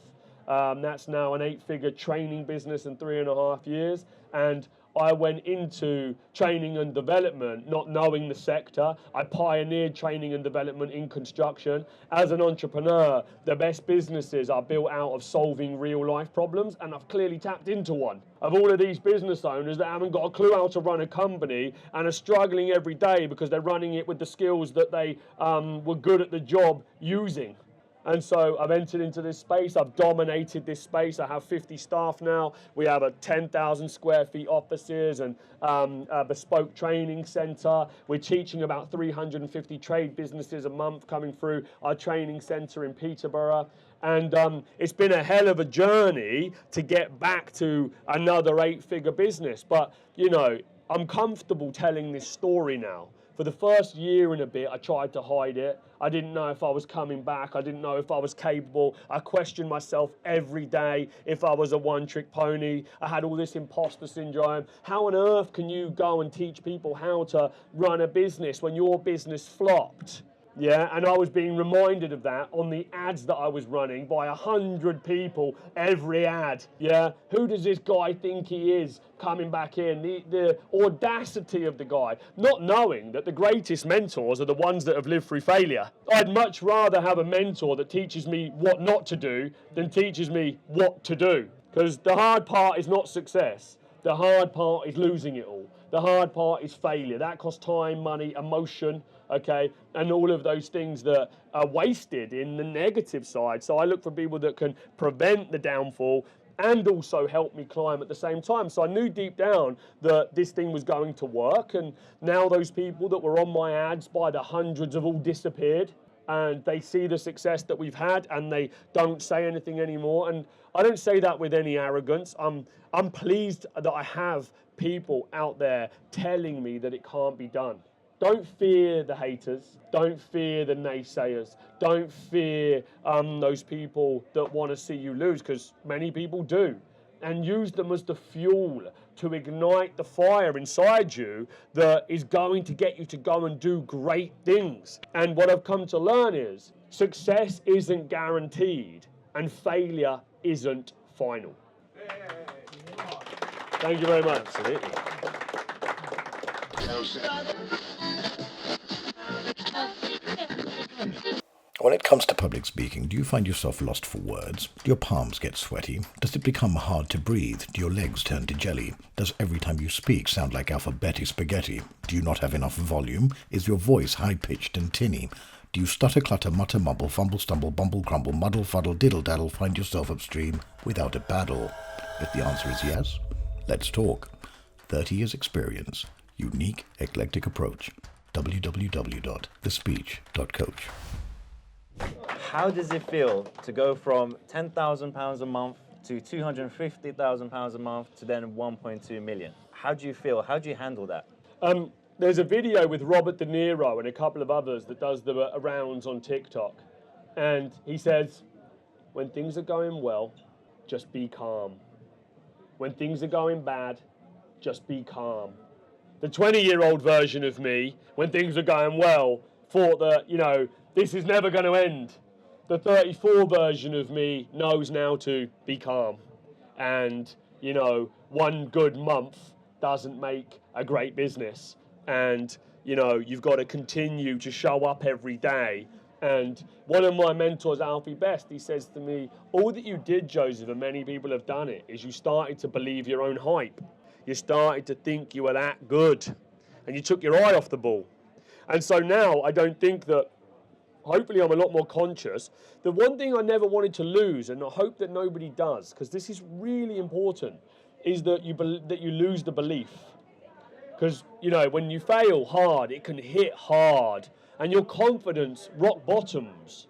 That's now an 8-figure training business in 3.5 years. And I went into training and development not knowing the sector. I pioneered training and development in construction. As an entrepreneur, the best businesses are built out of solving real life problems, and I've clearly tapped into one. Of all of these business owners that haven't got a clue how to run a company and are struggling every day because they're running it with the skills that they were good at the job using. And so I've entered into this space. I've dominated this space. I have 50 staff now. We have a 10,000 square feet offices and a bespoke training center. We're teaching about 350 trade businesses a month coming through our training center in Peterborough. And it's been a hell of a journey to get back to another 8-figure business. But, you know, I'm comfortable telling this story now. For the first year and a bit, I tried to hide it. I didn't know if I was coming back. I didn't know if I was capable. I questioned myself every day if I was a one-trick pony. I had all this imposter syndrome. How on earth can you go and teach people how to run a business when your business flopped? Yeah, and I was being reminded of that on the ads that I was running by 100 people every ad. Yeah, who does this guy think he is coming back in? The audacity of the guy, not knowing that the greatest mentors are the ones that have lived through failure. I'd much rather have a mentor that teaches me what not to do than teaches me what to do. Because the hard part is not success. The hard part is losing it all. The hard part is failure. That costs time, money, emotion, okay, and all of those things that are wasted in the negative side. So I look for people that can prevent the downfall and also help me climb at the same time. So I knew deep down that this thing was going to work, and now those people that were on my ads by the hundreds have all disappeared, and they see the success that we've had and they don't say anything anymore. And I don't say that with any arrogance. I'm pleased that I have people out there telling me that it can't be done. Don't fear the haters. Don't fear the naysayers. Don't fear those people that want to see you lose, because many people do. And use them as the fuel to ignite the fire inside you that is going to get you to go and do great things. And what I've come to learn is success isn't guaranteed and failure isn't final. Thank you very much. Absolutely. When it comes to public speaking, do you find yourself lost for words? Do your palms get sweaty? Does it become hard to breathe? Do your legs turn to jelly? Does every time you speak sound like alphabetic spaghetti? Do you not have enough volume? Is your voice high-pitched and tinny? Do you stutter, clutter, mutter, mumble, fumble, stumble, bumble, grumble, muddle, fuddle, diddle-daddle, find yourself upstream without a paddle? If the answer is yes, let's talk. 30 years experience. Unique, eclectic approach. www.thespeech.coach. How does it feel to go from £10,000 a month to £250,000 a month to then 1.2 million? How do you feel? How do you handle that? there's a video with Robert De Niro and a couple of others that does the rounds on TikTok. And he says, when things are going well, just be calm. When things are going bad, just be calm. The 20-year-old version of me, when things are going well, thought that, you know, this is never going to end. The 34 version of me knows now to be calm. And, you know, one good month doesn't make a great business. And, you know, you've got to continue to show up every day. And one of my mentors, Alfie Best, he says to me, all that you did, Joseph, and many people have done it, is you started to believe your own hype. You started to think you were that good. And you took your eye off the ball. And so now I don't think that, hopefully I'm a lot more conscious. The one thing I never wanted to lose, and I hope that nobody does, because this is really important, is that you lose the belief. Because, you know, when you fail hard, it can hit hard. And your confidence rock bottoms.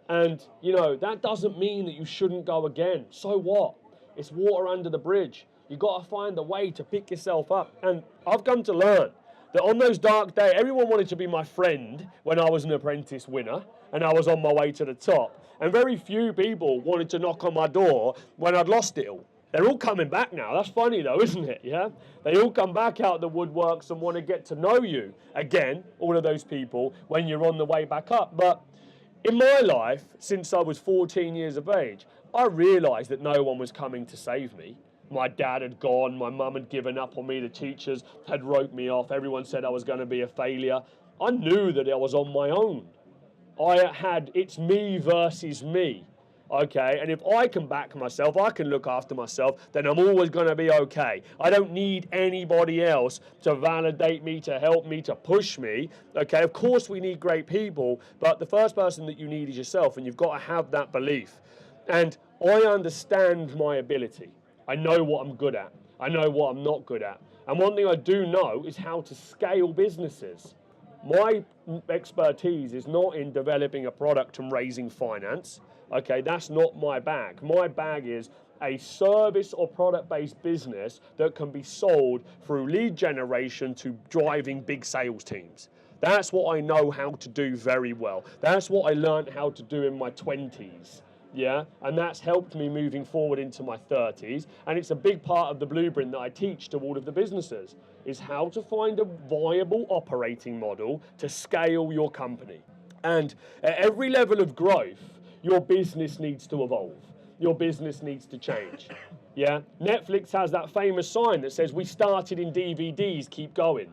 And, you know, that doesn't mean that you shouldn't go again. So what? It's water under the bridge. You've got to find a way to pick yourself up. And I've come to learn that on those dark days, everyone wanted to be my friend when I was an Apprentice winner and I was on my way to the top. And very few people wanted to knock on my door when I'd lost it all. They're all coming back now. That's funny though, isn't it? Yeah? They all come back out of the woodworks and want to get to know you. Again, all of those people when you're on the way back up. But in my life, since I was 14 years of age, I realized that no one was coming to save me. My dad had gone, my mum had given up on me, the teachers had wrote me off, everyone said I was going to be a failure. I knew that I was on my own. It's me versus me. Okay, and if I can back myself, I can look after myself, then I'm always going to be okay. I don't need anybody else to validate me, to help me, to push me. Okay, of course we need great people, but the first person that you need is yourself, and you've got to have that belief. And I understand my ability. I know what I'm good at. I know what I'm not good at. And one thing I do know is how to scale businesses. My expertise is not in developing a product and raising finance. Okay, that's not my bag. My bag is a service or product-based business that can be sold through lead generation to driving big sales teams. That's what I know how to do very well. That's what I learned how to do in my 20s. Yeah, and that's helped me moving forward into my 30s. And it's a big part of the blueprint that I teach to all of the businesses, is how to find a viable operating model to scale your company. And at every level of growth, your business needs to evolve. Your business needs to change. Yeah, Netflix has that famous sign that says, we started in DVDs, keep going.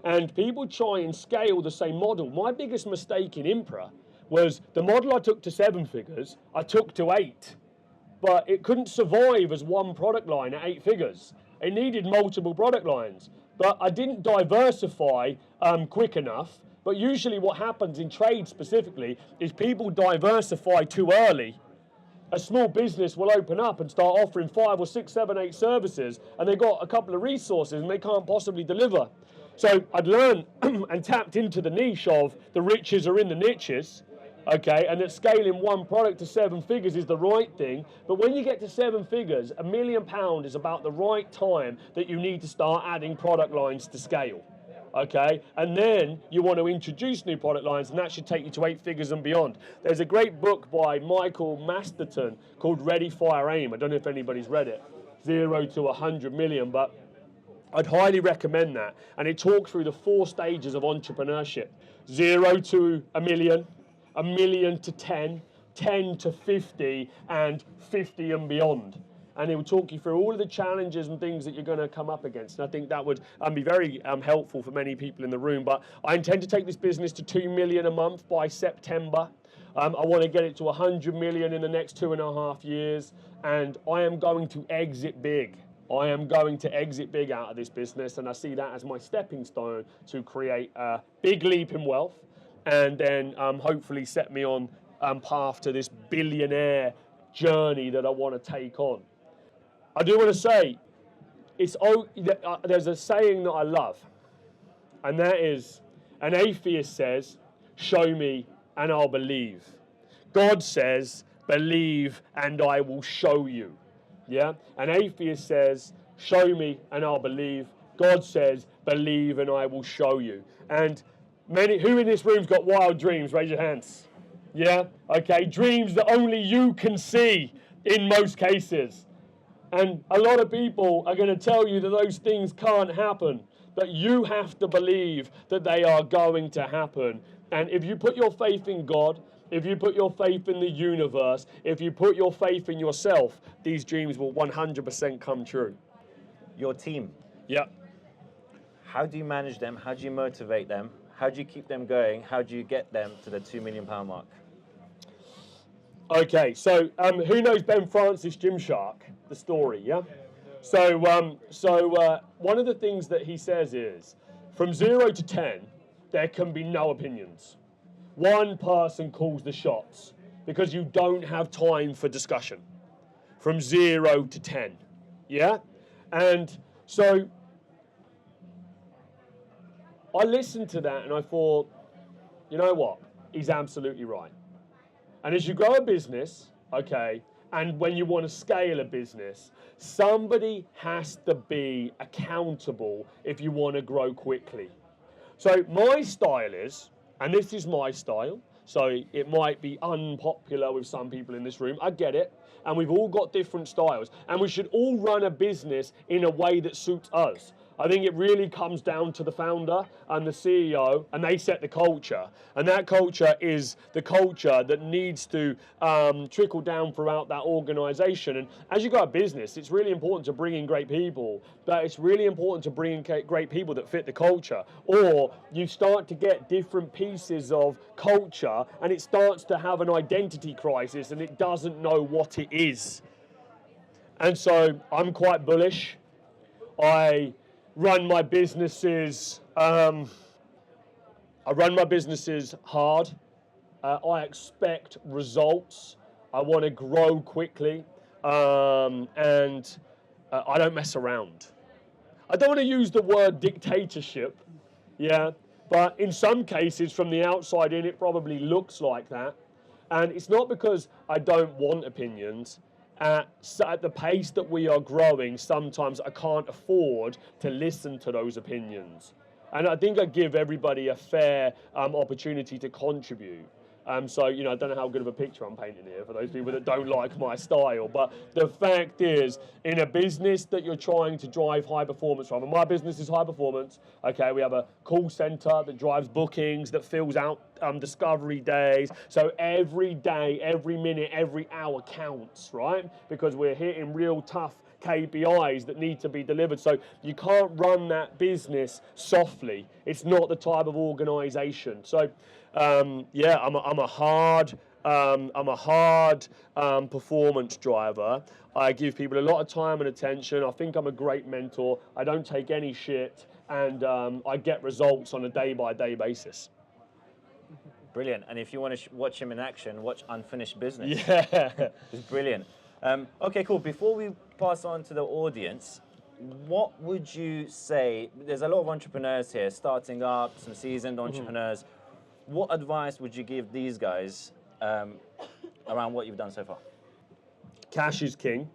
And people try and scale the same model. My biggest mistake in Impra was the model I took to 7 figures, I took to 8. But it couldn't survive as one product line at 8 figures. It needed multiple product lines. But I didn't diversify quick enough. But usually what happens in trade specifically is people diversify too early. A small business will open up and start offering 5 or 6, 7, 8 services, and they've got a couple of resources and they can't possibly deliver. So I'd learned and tapped into the niche of the riches are in the niches. Okay, and that scaling one product to 7 figures is the right thing. But when you get to 7 figures, £1 million is about the right time that you need to start adding product lines to scale. Okay, and then you want to introduce new product lines, and that should take you to 8 figures and beyond. There's a great book by Michael Masterton called Ready, Fire, Aim. I don't know if anybody's read it. 0 to 100 million, but I'd highly recommend that. And it talks through the 4 stages of entrepreneurship. 0 to 1 million. 1 million to 10, 10 to 50, and 50 and beyond. And it will talk you through all of the challenges and things that you're going to come up against. And I think that would be very helpful for many people in the room. But I intend to take this business to 2 million a month by September. I want to get it to 100 million in the next 2.5 years. And I am going to exit big. I am going to exit big out of this business. And I see that as my stepping stone to create a big leap in wealth. And then hopefully set me on path to this billionaire journey that I want to take on. I do want to say, there's a saying that I love, and that is, an atheist says, show me and I'll believe. God says, believe and I will show you. Yeah? An atheist says, show me and I'll believe. God says, believe and I will show you. And who in this room's got wild dreams? Raise your hands. Yeah? Okay, dreams that only you can see in most cases. And a lot of people are going to tell you that those things can't happen, but you have to believe that they are going to happen. And if you put your faith in God, if you put your faith in the universe, if you put your faith in yourself, these dreams will 100% come true. Your team, Yep. how do you manage them? How do you motivate them? How do you keep them going? How do you get them to the £2 million mark? Okay, so who knows Ben Francis Gymshark, the story, yeah? So one of the things that he says is, from 0 to 10, there can be no opinions. One person calls the shots because you don't have time for discussion. From 0 to 10, yeah? And so I listened to that and I thought, you know what? He's absolutely right. And as you grow a business, okay, and when you want to scale a business, somebody has to be accountable if you want to grow quickly. So my style is, and this is my style, so it might be unpopular with some people in this room, I get it, and we've all got different styles, and we should all run a business in a way that suits us. I think it really comes down to the founder and the CEO, and they set the culture. And that culture is the culture that needs to trickle down throughout that organization. And as you go a business, it's really important to bring in great people, but it's really important to bring in great people that fit the culture. Or you start to get different pieces of culture, and it starts to have an identity crisis, and it doesn't know what it is. And so I'm quite bullish. I run my businesses hard. I expect results. I want to grow quickly, and I don't mess around. I don't want to use the word dictatorship, yeah, but in some cases from the outside in it probably looks like that. And it's not because I don't want opinions. At the pace that we are growing, sometimes I can't afford to listen to those opinions. And I think I give everybody a fair opportunity to contribute. So, I don't know how good of a picture I'm painting here for those people that don't like my style. But the fact is, in a business that you're trying to drive high performance from, and my business is high performance, okay, we have a call center that drives bookings, that fills out discovery days. So every day, every minute, every hour counts, right? Because we're hitting real tough KPIs that need to be delivered. So you can't run that business softly. It's not the type of organization. So I'm a hard performance driver. I give people a lot of time and attention. I think I'm a great mentor. I don't take any shit, and I get results on a day-by-day basis. Brilliant. And if you want to watch him in action, watch Unfinished Business. Yeah. It's brilliant. Okay, cool. Before we pass on to the audience, what would you say? There's a lot of entrepreneurs here, starting up, some seasoned entrepreneurs. What advice would you give these guys around what you've done so far? Cash is king.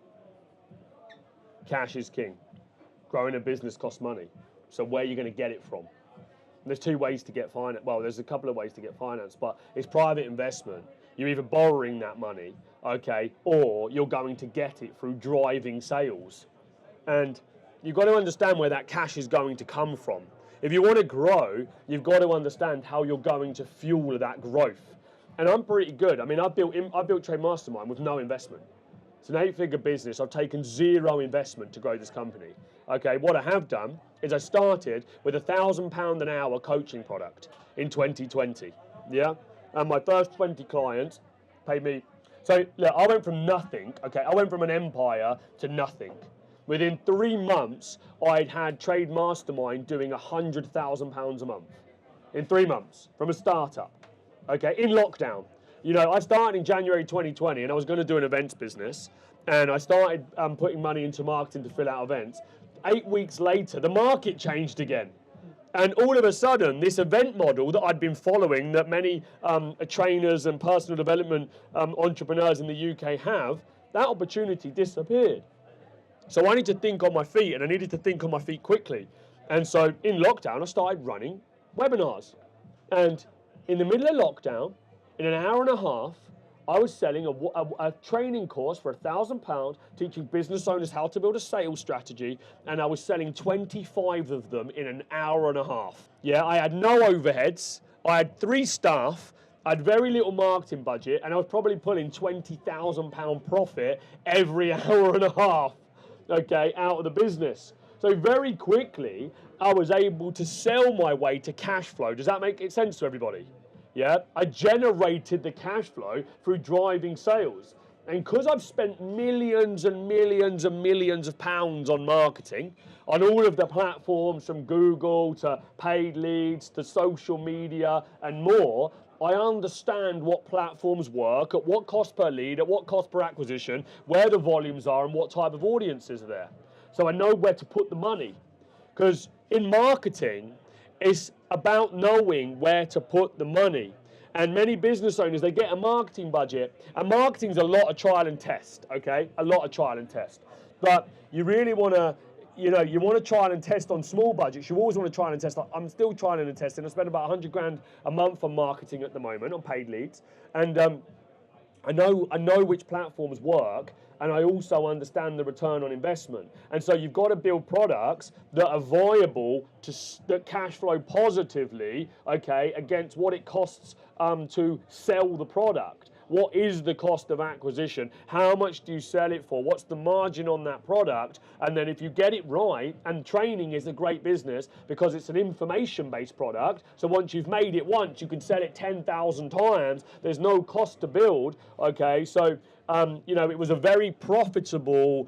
Cash is king. Growing a business costs money. So where are you going to get it from? And there's two ways to get finance. Well, there's a couple of ways to get finance, but it's private investment. You're either borrowing that money, okay, or you're going to get it through driving sales. And you've got to understand where that cash is going to come from. If you want to grow, you've got to understand how you're going to fuel that growth. And I'm pretty good. I mean, I built Trade Mastermind with no investment. It's an 8-figure business. I've taken zero investment to grow this company. Okay, what I have done is I started with a £1,000 an hour coaching product in 2020. Yeah, and my first 20 clients paid me. So look, I went from nothing. Okay, I went from an empire to nothing. Within 3 months, I'd had Trade Mastermind doing £100,000 a month. In 3 months, from a startup. Okay, in lockdown. I started in January 2020, and I was going to do an events business, and I started putting money into marketing to fill out events. 8 weeks later, the market changed again. And all of a sudden, this event model that I'd been following, that many trainers and personal development entrepreneurs in the UK have, that opportunity disappeared. So I need to think on my feet, and I needed to think on my feet quickly. And so in lockdown, I started running webinars. And in the middle of lockdown, in an hour and a half, I was selling a training course for £1,000, teaching business owners how to build a sales strategy, and I was selling 25 of them in an hour and a half. Yeah, I had no overheads, I had 3 staff, I had very little marketing budget, and I was probably pulling £20,000 profit every hour and a half, okay, out of the business. So very quickly, I was able to sell my way to cash flow. Does that make sense to everybody? Yeah, I generated the cash flow through driving sales. And because I've spent millions and millions and millions of pounds on marketing, on all of the platforms from Google to paid leads to social media and more, I understand what platforms work, at what cost per lead, at what cost per acquisition, where the volumes are and what type of audiences are there. So I know where to put the money. Because in marketing, it's about knowing where to put the money. And many business owners, they get a marketing budget, and marketing's a lot of trial and test, okay? A lot of trial and test. But you really want to, you want to trial and test on small budgets. You always want to trial and test. I'm still trialing and testing. I spend about 100 grand a month on marketing at the moment, on paid leads. And I know which platforms work, and I also understand the return on investment. And so you've got to build products that are viable, that cash flow positively, okay, against what it costs to sell the product. What is the cost of acquisition? How much do you sell it for? What's the margin on that product? And then if you get it right, and training is a great business because it's an information-based product, so once you've made it once, you can sell it 10,000 times. There's no cost to build, okay? So, it was a very profitable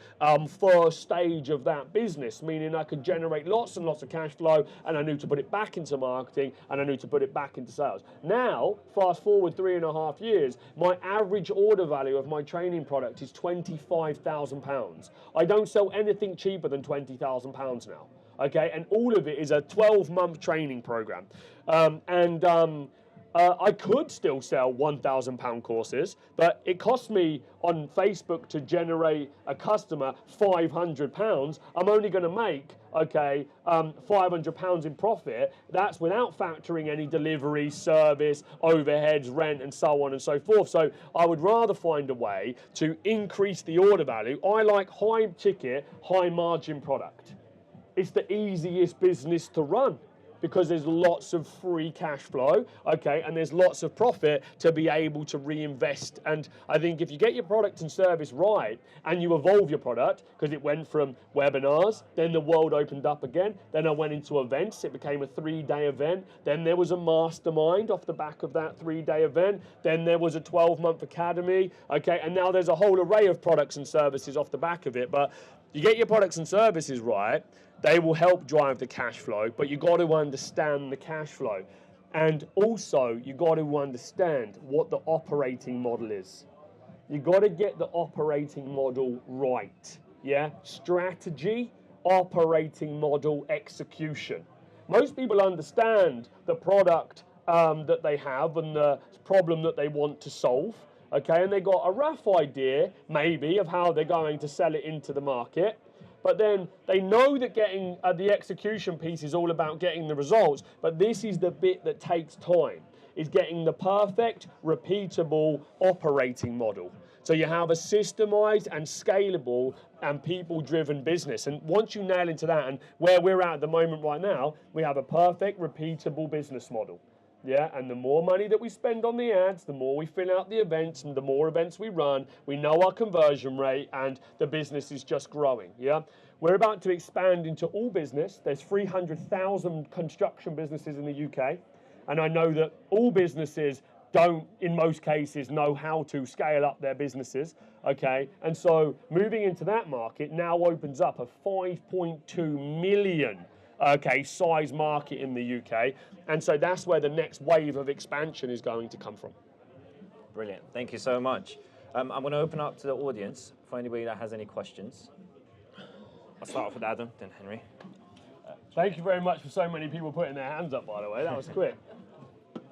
first stage of that business, meaning I could generate lots and lots of cash flow, and I knew to put it back into marketing, and I knew to put it back into sales. Now, fast forward 3.5 years, my average order value of my training product is £25,000. I don't sell anything cheaper than £20,000 now, okay? And all of it is a 12-month training program. I could still sell £1,000 courses, but it costs me on Facebook to generate a customer £500. I'm only going to make, okay, £500 in profit. That's without factoring any delivery, service, overheads, rent, and so on and so forth. So I would rather find a way to increase the order value. I like high ticket, high margin product. It's the easiest business to run, because there's lots of free cash flow, okay, and there's lots of profit to be able to reinvest. And I think if you get your product and service right, and you evolve your product, because it went from webinars, then the world opened up again, then I went into events, it became a 3-day event, then there was a mastermind off the back of that 3-day event, then there was a 12-month academy, okay, and now there's a whole array of products and services off the back of it. But you get your products and services right, they will help drive the cash flow, but you've got to understand the cash flow. And also, you've got to understand what the operating model is. You've got to get the operating model right, yeah? Strategy, operating model, execution. Most people understand the product that they have and the problem that they want to solve, okay? And they got a rough idea, maybe, of how they're going to sell it into the market. But then they know that getting the execution piece is all about getting the results. But this is the bit that takes time, is getting the perfect, repeatable operating model. So you have a systemized and scalable and people-driven business. And once you nail into that, and where we're at the moment right now, we have a perfect, repeatable business model. Yeah, and the more money that we spend on the ads, the more we fill out the events, and the more events we run, we know our conversion rate, and the business is just growing, yeah? We're about to expand into all business. There's 300,000 construction businesses in the UK, and I know that all businesses don't, in most cases, know how to scale up their businesses, okay? And so moving into that market now opens up a 5.2 million size market in the UK, and so that's where the next wave of expansion is going to come from. Brilliant. Thank you so much. I'm going to open up to the audience for anybody that has any questions. I'll start off with Adam, then Henry. Thank you very much for so many people putting their hands up, by the way. That was quick.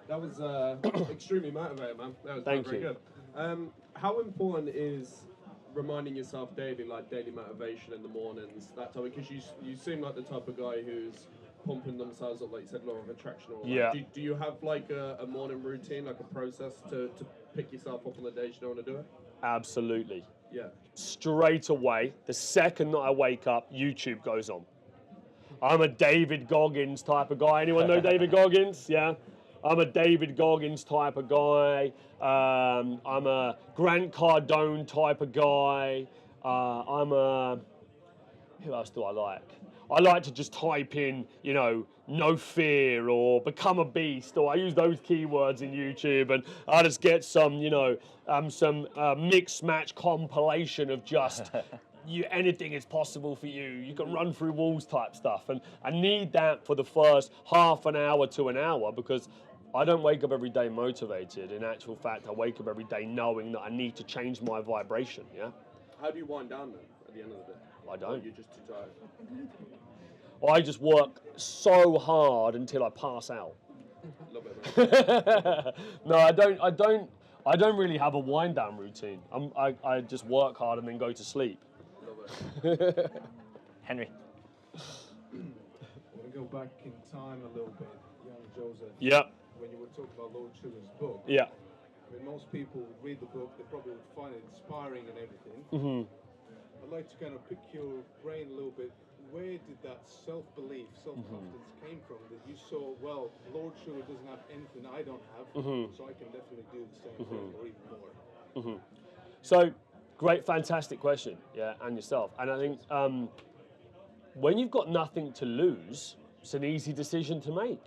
That was extremely motivating, man. That was Thank very you. good. How important is reminding yourself daily, like daily motivation in the mornings, that type? Because you seem like the type of guy who's pumping themselves up, like you said, law of attraction. Or Yeah. Like, do you have like a morning routine, like a process to pick yourself up on the days you don't want to do it? Absolutely. Yeah. Straight away, the second that I wake up, YouTube goes on. I'm a David Goggins type of guy. Anyone know David Goggins? Yeah. I'm a David Goggins type of guy. I'm a Grant Cardone type of guy. Who else do I like? I like to just type in, no fear or become a beast, or I use those keywords in YouTube, and I just get some, some mix match compilation of just anything is possible for you. You can run through walls type stuff, and I need that for the first half an hour to an hour, because I don't wake up every day motivated. In actual fact, I wake up every day knowing that I need to change my vibration. Yeah. How do you wind down then at the end of the day? I don't. You're just too tired. I just work so hard until I pass out. Love it, man. No, I don't really have a wind down routine. I just work hard and then go to sleep. Love it. Henry. I want to go back in time a little bit, young Joseph. Yeah. When you were talking about Lord Sugar's book. Yeah. I mean, most people would read the book, they probably would find it inspiring and everything. Mm-hmm. I'd like to kind of pick your brain a little bit. Where did that self-belief, self-confidence came from? That you saw, well, Lord Sugar doesn't have anything I don't have, so I can definitely do the same thing or even more. So, great, fantastic question, yeah, and yourself. And I think when you've got nothing to lose, it's an easy decision to make.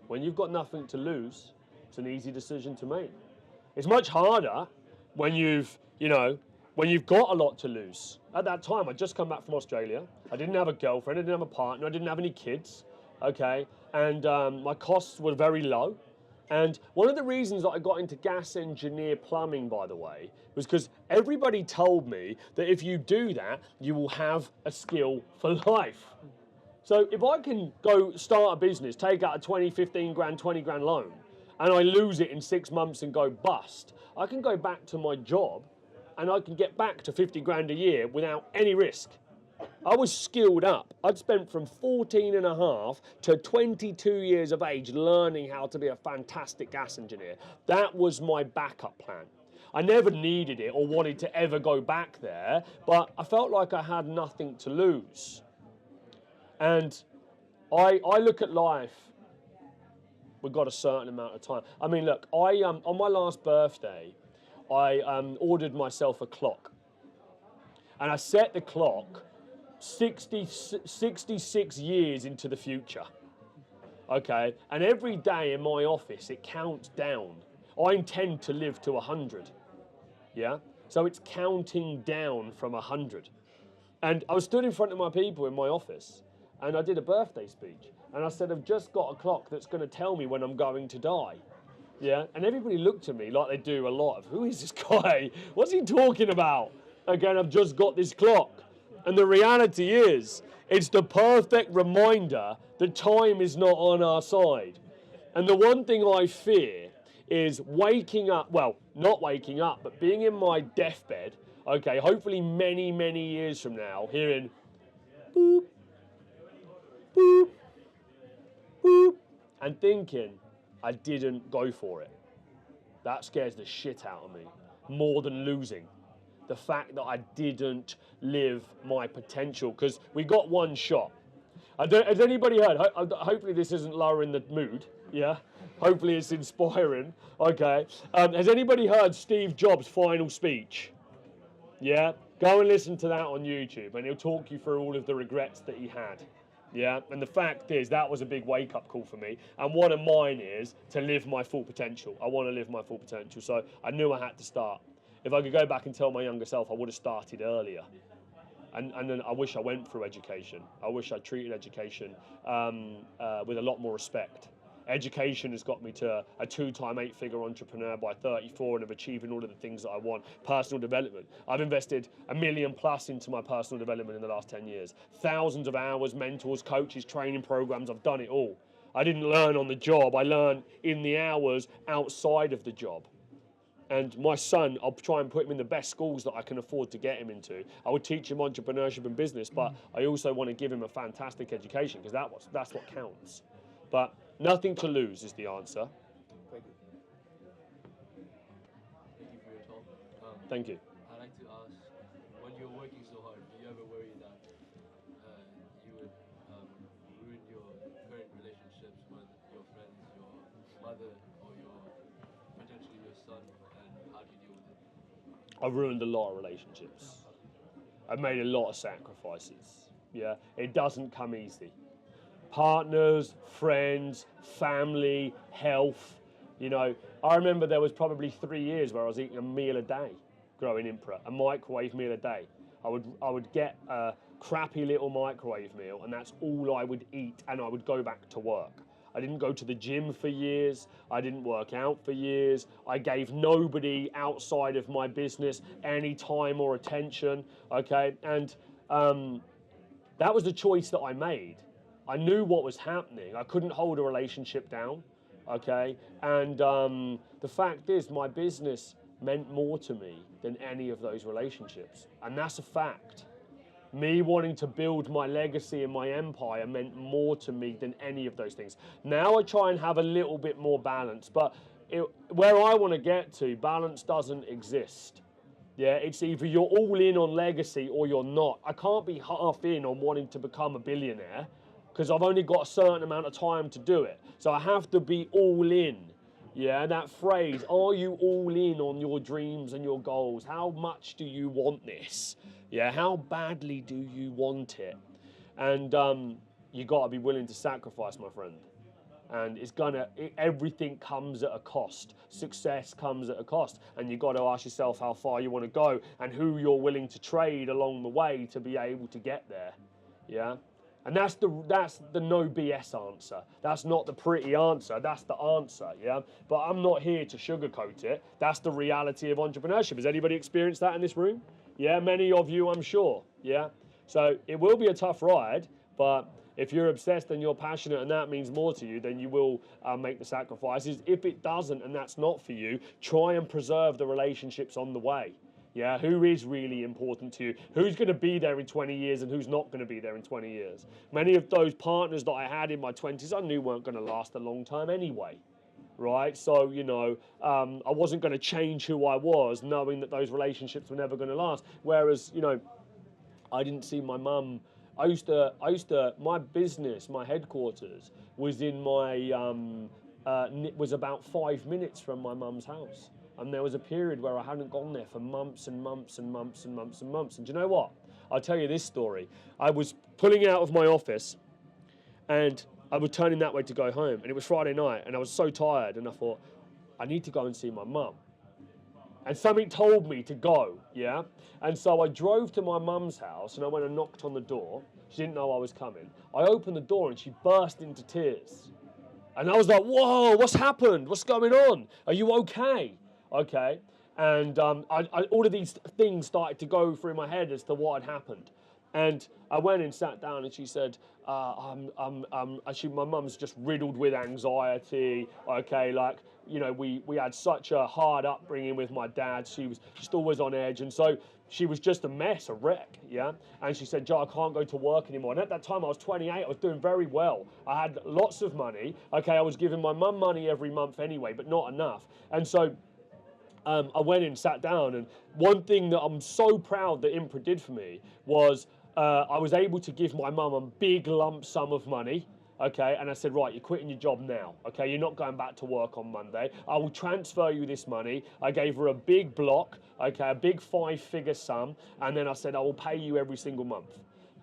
When you've got nothing to lose, it's an easy decision to make. It's much harder when you've got a lot to lose. At that time, I'd just come back from Australia. I didn't have a girlfriend, I didn't have a partner, I didn't have any kids, okay? And my costs were very low. And one of the reasons that I got into gas engineer plumbing, by the way, was because everybody told me that if you do that, you will have a skill for life. So if I can go start a business, take out a 20, 15 grand, 20 grand loan, and I lose it in 6 months and go bust, I can go back to my job and I can get back to 50 grand a year without any risk. I was skilled up. I'd spent from 14 and a half to 22 years of age learning how to be a fantastic gas engineer. That was my backup plan. I never needed it or wanted to ever go back there, but I felt like I had nothing to lose. And I look at life, we've got a certain amount of time. I mean, look, on my last birthday, I ordered myself a clock. And I set the clock 66 years into the future. Okay, and every day in my office, it counts down. I intend to live to 100. Yeah, so it's counting down from 100. And I was stood in front of my people in my office, and I did a birthday speech. And I said, I've just got a clock that's going to tell me when I'm going to die. Yeah, and everybody looked at me like they do a lot of, who is this guy? What's he talking about? Again, I've just got this clock. And the reality is, it's the perfect reminder that time is not on our side. And the one thing I fear is waking up, well, not waking up, but being in my deathbed, okay, hopefully many, many years from now, hearing boop, boop, boop, and thinking, I didn't go for it. That scares the shit out of me, more than losing. The fact that I didn't live my potential, because we got one shot. Has anybody heard? Hopefully this isn't lowering the mood, yeah? Hopefully it's inspiring, okay? Has anybody heard Steve Jobs' final speech? Yeah? Go and listen to that on YouTube, and he'll talk you through all of the regrets that he had. Yeah, and the fact is that was a big wake-up call for me, and one of mine is to live my full potential. I want to live my full potential, so I knew I had to start. If I could go back and tell my younger self, I would have started earlier. And then I wish I went through education. I wish I treated education with a lot more respect. Education has got me to a 2-time 8-figure entrepreneur by 34 and of achieving all of the things that I want. Personal development. I've invested $1 million plus into my personal development in the last 10 years. Thousands of hours, mentors, coaches, training programs. I've done it all. I didn't learn on the job. I learned in the hours outside of the job. And my son, I'll try and put him in the best schools that I can afford to get him into. I would teach him entrepreneurship and business, but I also want to give him a fantastic education because that's what counts. But nothing to lose is the answer. Thank you. Thank you for your talk. Thank you. I'd like to ask, when you're working so hard, do you ever worry that you would ruin your current relationships with your friends, your mother, or potentially your son, and how do you deal with it? I've ruined a lot of relationships. I've made a lot of sacrifices. Yeah, it doesn't come easy. Partners, friends, family, health. You know, I remember there was probably 3 years where I was eating a meal a day growing Impra, a microwave meal a day. I would get a crappy little microwave meal, and that's all I would eat, and I would go back to work. I didn't go to the gym for years. I didn't work out for years. I gave nobody outside of my business any time or attention, okay? And that was the choice that I made. I knew what was happening. I couldn't hold a relationship down, okay? And the fact is, my business meant more to me than any of those relationships. And that's a fact. Me wanting to build my legacy and my empire meant more to me than any of those things. Now I try and have a little bit more balance, but where I want to get to, balance doesn't exist. Yeah, it's either you're all in on legacy or you're not. I can't be half in on wanting to become a billionaire because I've only got a certain amount of time to do it. So I have to be all in. Yeah, that phrase, are you all in on your dreams and your goals? How much do you want this? Yeah, how badly do you want it? And you got to be willing to sacrifice, my friend. And everything comes at a cost. Success comes at a cost. And you got to ask yourself how far you want to go and who you're willing to trade along the way to be able to get there. Yeah. And that's the no BS answer. That's not the pretty answer. That's the answer, yeah? But I'm not here to sugarcoat it. That's the reality of entrepreneurship. Has anybody experienced that in this room? Yeah, many of you, I'm sure, yeah? So it will be a tough ride, but if you're obsessed and you're passionate and that means more to you, then you will make the sacrifices. If it doesn't and that's not for you, try and preserve the relationships on the way. Yeah, who is really important to you? Who's going to be there in 20 years and who's not going to be there in 20 years? Many of those partners that I had in my 20s, I knew weren't going to last a long time anyway, right? So, you know, I wasn't going to change who I was knowing that those relationships were never going to last. Whereas, you know, I didn't see my mum. My business, my headquarters was in was about 5 minutes from my mum's house. And there was a period where I hadn't gone there for months and months and months and months and months. And do you know what? I'll tell you this story. I was pulling out of my office and I was turning that way to go home. And it was Friday night and I was so tired and I thought, I need to go and see my mum. And something told me to go, yeah? And so I drove to my mum's house and I went and knocked on the door. She didn't know I was coming. I opened the door and she burst into tears. And I was like, whoa, what's happened? What's going on? Are you okay? Okay, and all of these things started to go through my head as to what had happened. And I went and sat down and she said, my mum's just riddled with anxiety, okay, like, you know, we had such a hard upbringing with my dad, she was just always on edge, and so she was just a mess, a wreck, yeah? And she said, Joe, I can't go to work anymore. And at that time I was 28, I was doing very well. I had lots of money, okay, I was giving my mum money every month anyway, but not enough. And so I went and sat down, and one thing that I'm so proud that Impra did for me was I was able to give my mum a big lump sum of money, okay, and I said, right, you're quitting your job now, okay, you're not going back to work on Monday, I will transfer you this money. I gave her a big block, okay, a big 5-figure sum, and then I said, I will pay you every single month.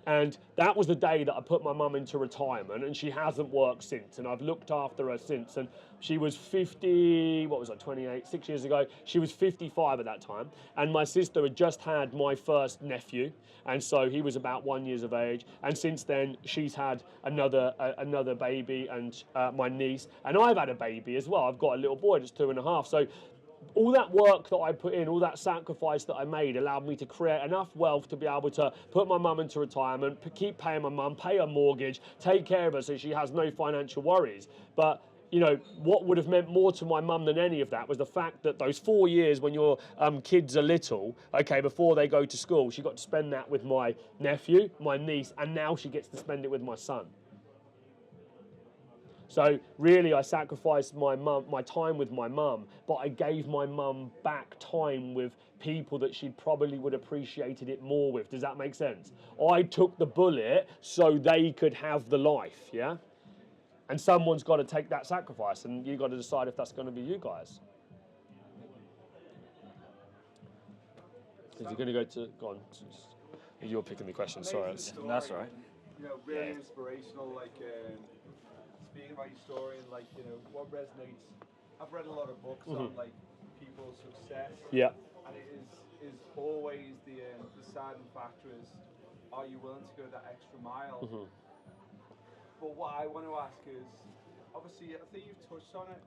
And that was the day that I put my mum into retirement, and she hasn't worked since, and I've looked after her since. And she was 50, 28, 6 years ago, she was 55 at that time. And my sister had just had my first nephew, and so he was about 1 year of age. And since then, she's had another baby, and my niece, and I've had a baby as well. I've got a little boy that's 2.5. So all that work that I put in, all that sacrifice that I made allowed me to create enough wealth to be able to put my mum into retirement, keep paying my mum, pay her mortgage, take care of her so she has no financial worries. But you know, what would have meant more to my mum than any of that was the fact that those 4 years when your kids are little, okay, before they go to school, she got to spend that with my nephew, my niece, and now she gets to spend it with my son. So really, I sacrificed my time with my mum, but I gave my mum back time with people that she probably would have appreciated it more with. Does that make sense? I took the bullet so they could have the life, yeah? And someone's got to take that sacrifice, and you've got to decide if that's going to be you guys. Is he going to go on? You're picking the question, sorry. That's all right. You know, really inspirational, like speaking about your story and like, you know, what resonates. I've read a lot of books on like people's success. Yeah. And it is always the deciding factor is, are you willing to go that extra mile? But what I want to ask is, obviously, I think you've touched on it.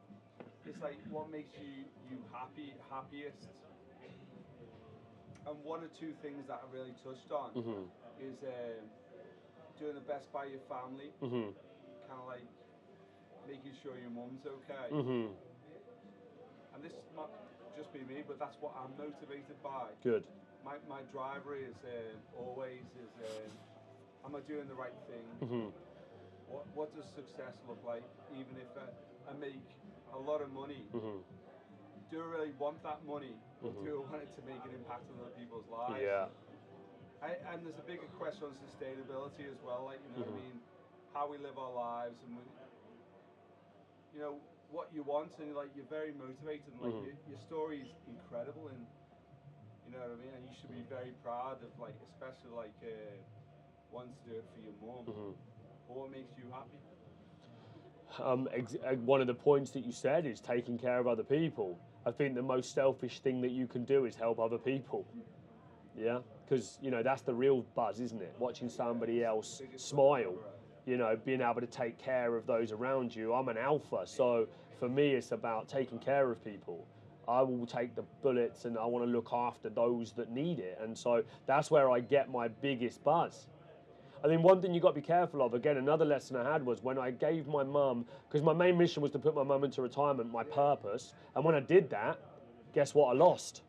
It's like, what makes you happiest? And one or two things that I really touched on is doing the best by your family, kind of like making sure your mum's okay. And this might just be me, but that's what I'm motivated by. Good. My driver is always am I doing the right thing? What does success look like? Even if I make a lot of money, do I really want that money, or do I want it to make an impact on other people's lives? Yeah. And there's a bigger question on sustainability as well. Like, you know what I mean, how we live our lives, and you know what you want, and like you're very motivated. And, like your story is incredible, and you know what I mean. And you should be very proud of, like, especially like wanting to do it for your mum. What makes you happy? One of the points that you said is taking care of other people. I think the most selfish thing that you can do is help other people. Yeah, because you know that's the real buzz, isn't it? Watching somebody else smile, you know, being able to take care of those around you. I'm an alpha, so for me it's about taking care of people. I will take the bullets and I want to look after those that need it, and so that's where I get my biggest buzz. I think one thing you've got to be careful of, again, another lesson I had was when I gave my mum, because my main mission was to put my mum into retirement, my purpose, and when I did that, guess what I lost?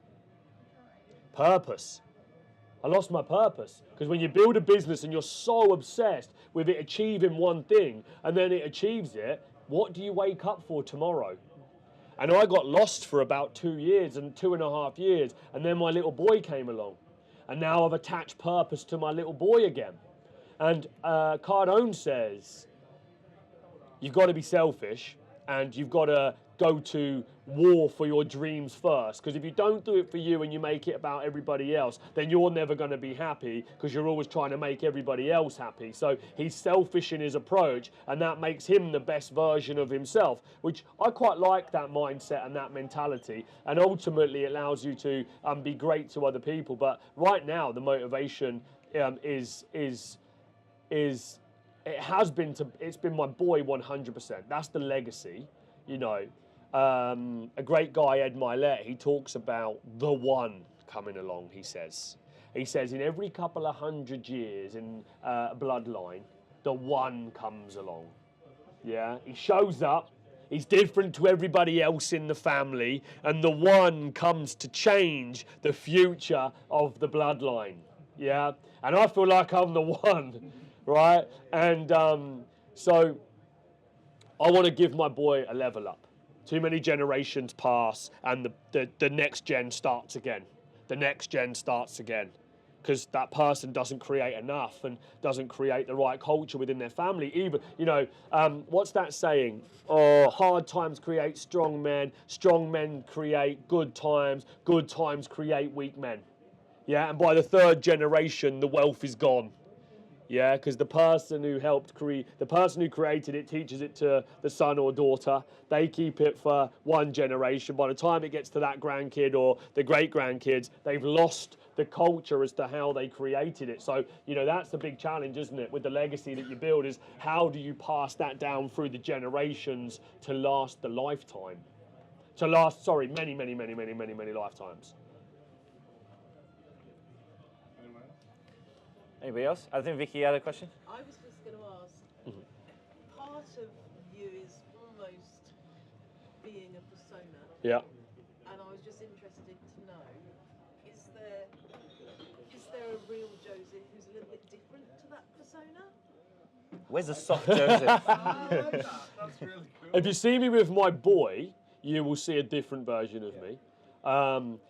Purpose. I lost my purpose, because when you build a business and you're so obsessed with it achieving one thing, and then it achieves it, what do you wake up for tomorrow? And I got lost for about 2 years and 2.5 years, and then my little boy came along, and now I've attached purpose to my little boy again. And Cardone says, you've got to be selfish and you've got to go to war for your dreams first. Because if you don't do it for you and you make it about everybody else, then you're never going to be happy because you're always trying to make everybody else happy. So he's selfish in his approach, and that makes him the best version of himself, which I quite like that mindset and that mentality. And ultimately it allows you to be great to other people. But right now the motivation it's been my boy 100%. That's the legacy, you know. A great guy, Ed Milet, he talks about the one coming along, he says. He says in every couple of 100 years in a bloodline, the one comes along. Yeah, he shows up, he's different to everybody else in the family, and the one comes to change the future of the bloodline. Yeah, and I feel like I'm the one. Right, and so I want to give my boy a level up. Too many generations pass, and the next gen starts again. The next gen starts again, because that person doesn't create enough and doesn't create the right culture within their family. Even, you know, what's that saying? Oh, hard times create strong men create good times create weak men. Yeah, and by the third generation, the wealth is gone. Yeah, because the person who created it teaches it to the son or daughter. They keep it for one generation. By the time it gets to that grandkid or the great-grandkids, they've lost the culture as to how they created it. So, you know, that's the big challenge, isn't it, with the legacy that you build, is how do you pass that down through the generations to last the lifetime? To last, sorry, many lifetimes. Anybody else? I think Vicky had a question. I was just going to ask, part of you is almost being a persona. Yeah. And I was just interested to know, is there a real Joseph who's a little bit different to that persona? Where's the soft Joseph? I like that. That's really cool. If you see me with my boy, you will see a different version of me.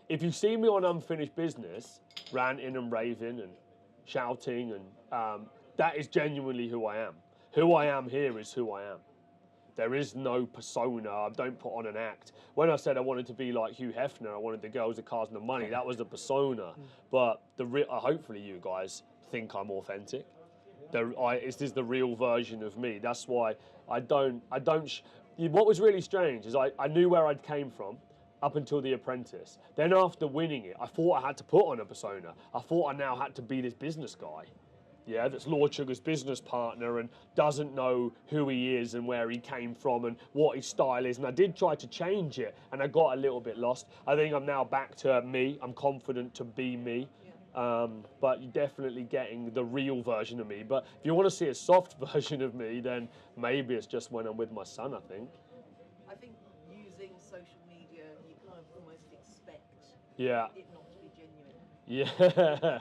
If you see me on Unfinished Business, ranting and raving and shouting, and that is genuinely who I am. Who I am here is who I am. There is no persona. I don't put on an act. When I said I wanted to be like Hugh Hefner, I wanted the girls, the cars, and the money. That was the persona. But hopefully you guys think I'm authentic. This is the real version of me. That's why I don't. What was really strange is I knew where I came from up until The Apprentice. Then after winning it, I thought I had to put on a persona. I thought I now had to be this business guy. Yeah, that's Lord Sugar's business partner and doesn't know who he is and where he came from and what his style is. And I did try to change it and I got a little bit lost. I think I'm now back to me. I'm confident to be me. But you're definitely getting the real version of me. But if you want to see a soft version of me, then maybe it's just when I'm with my son, I think. I think using social media, you kind of almost expect it not to be genuine. Yeah.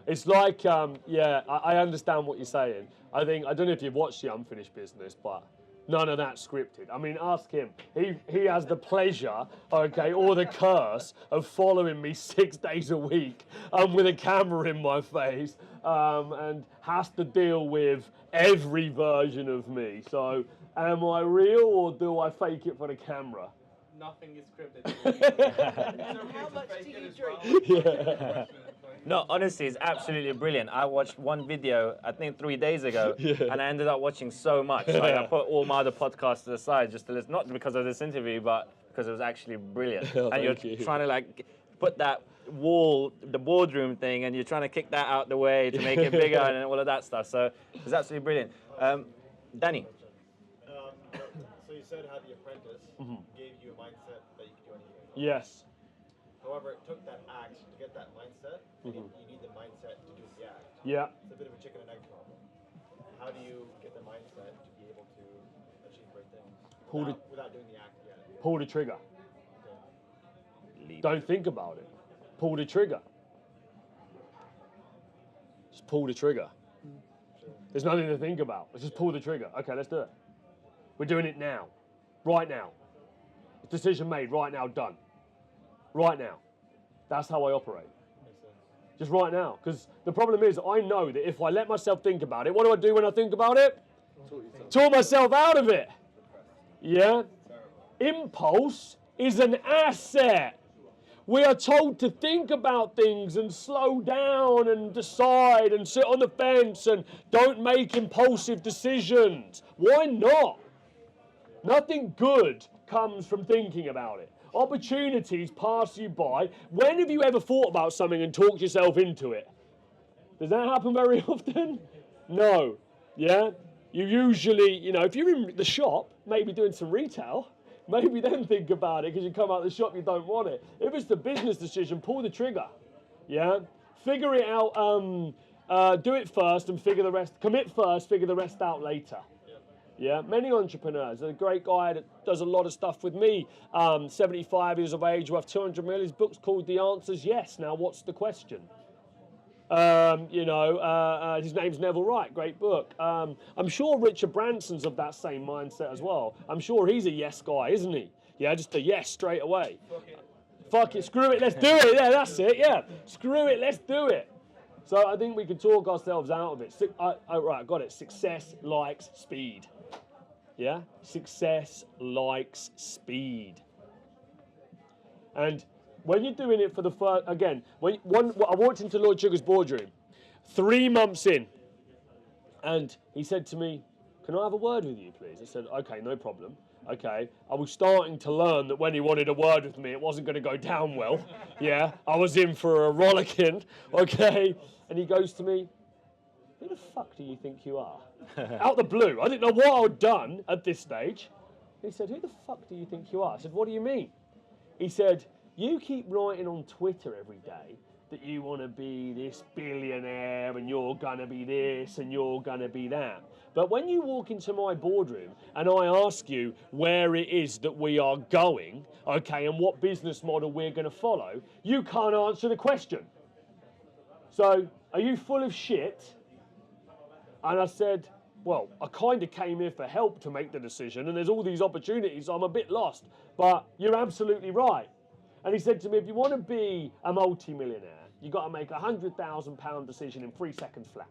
It's like, I understand what you're saying. I don't know if you've watched The Unfinished Business, but none of that scripted. I mean, ask him. He has the pleasure, or the curse of following me 6 days a week with a camera in my face and has to deal with every version of me. So, am I real or do I fake it for the camera? Nothing is scripted. How much do you drink? No, honestly, it's absolutely brilliant. I watched one video, I think 3 days ago, and I ended up watching so much. Like, I put all my other podcasts to the side just to listen, not because of this interview, but because it was actually brilliant. And you're trying to like put that wall, the boardroom thing, and you're trying to kick that out the way to make it bigger and all of that stuff. So it's absolutely brilliant. Danny. So you said how The Apprentice gave you a mindset that you could do anything. Yes. However, it took that act to get that mindset. You need the mindset to do the act. Yeah. It's a bit of a chicken and egg problem. How do you get the mindset to be able to achieve great things without doing the act yet? Pull the trigger. Okay. Don't think about it. Pull the trigger. Just pull the trigger. There's nothing to think about. Let's just pull the trigger. Okay, let's do it. We're doing it now. Right now. Decision made. Right now. Done. Right now. That's how I operate. Just right now. Because the problem is, I know that if I let myself think about it, what do I do when I think about it? Talk myself out of it. Yeah? Impulse is an asset. We are told to think about things and slow down and decide and sit on the fence and don't make impulsive decisions. Why not? Nothing good comes from thinking about it. Opportunities pass you by. When have you ever thought about something and talked yourself into it? Does that happen very often? No. Yeah? You usually, if you're in the shop, maybe doing some retail, maybe then think about it because you come out of the shop, you don't want it. If it's the business decision, pull the trigger. Yeah? Figure it out, do it first and figure the rest, commit first, figure the rest out later. Yeah, many entrepreneurs. There's a great guy that does a lot of stuff with me, 75 years of age, worth 200 million. His book's called The Answer's Yes. Now, what's the question? His name's Neville Wright, great book. I'm sure Richard Branson's of that same mindset as well. I'm sure he's a yes guy, isn't he? Yeah, just a yes straight away. Fuck it, screw it, let's do it. Yeah, that's it, yeah. Screw it, let's do it. So I think we can talk ourselves out of it. Right, got it. Success likes speed. Yeah? Success likes speed. And when you're doing it for the first, again, I walked into Lord Sugar's boardroom 3 months in, and he said to me, "Can I have a word with you, please?" I said, "Okay, no problem." Okay, I was starting to learn that when he wanted a word with me, it wasn't going to go down well. Yeah, I was in for a rollicking. Okay, and he goes to me, "Who the fuck do you think you are?" Out the blue. I didn't know what I'd done at this stage. He said, "Who the fuck do you think you are?" I said, "What do you mean?" He said, "You keep writing on Twitter every day that you want to be this billionaire and you're going to be this and you're going to be that. But when you walk into my boardroom and I ask you where it is that we are going, okay, and what business model we're going to follow, you can't answer the question. So, are you full of shit? And I said, well, I kind of came here for help to make the decision, and there's all these opportunities, so I'm a bit lost. But you're absolutely right. And he said to me, if you want to be a multi-millionaire, you've got to make a £100,000 decision in 3 seconds flat.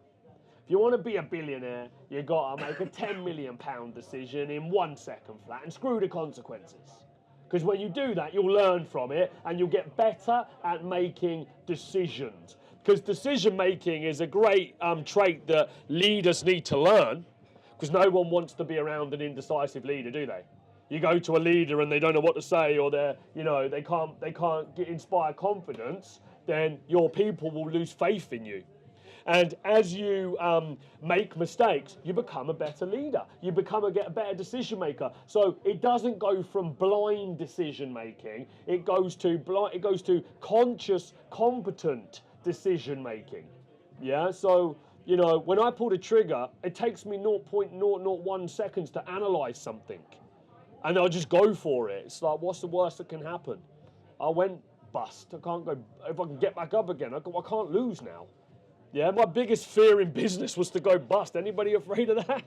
If you want to be a billionaire, you've got to make a £10 million decision in 1 second flat, and screw the consequences. Because when you do that, you'll learn from it, and you'll get better at making decisions. Because decision making is a great trait that leaders need to learn, because no one wants to be around an indecisive leader, do they? You go to a leader and they don't know what to say, or they can't inspire confidence, then your people will lose faith in you. And as you make mistakes, you become a better leader. You become a better decision maker. So it doesn't go from blind decision making. It goes to conscious, competent decision making. Yeah. So when I pull the trigger, it takes me 0.001 seconds to analyze something, and I'll just go for it. It's like, what's the worst that can happen? I went bust. I can't go. If I can get back up again, I can't lose now. Yeah, my biggest fear in business was to go bust. Anybody afraid of that?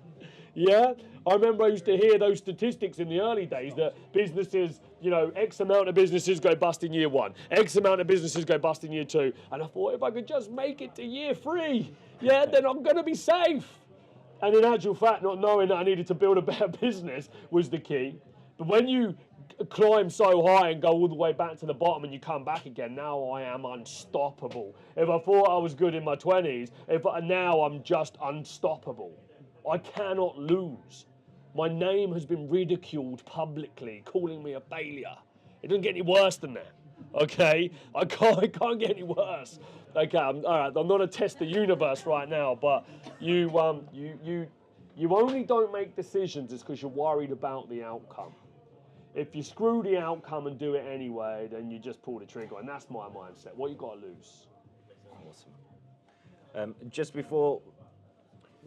Yeah, I remember I used to hear those statistics in the early days that businesses, X amount of businesses go bust in year 1, X amount of businesses go bust in year 2. And I thought, if I could just make it to year 3, yeah, then I'm going to be safe. And in actual fact, not knowing that I needed to build a better business was the key. But when you climb so high and go all the way back to the bottom and you come back again, now I am unstoppable. If I thought I was good in my 20s, now I'm just unstoppable. I cannot lose. My name has been ridiculed publicly, calling me a failure. It doesn't get any worse than that. Okay, it can't get any worse. Okay, all right. I'm not a test the universe right now, but you only don't make decisions is because you're worried about the outcome. If you screw the outcome and do it anyway, then you just pull the trigger, and that's my mindset. What you got to lose? Awesome. Just before,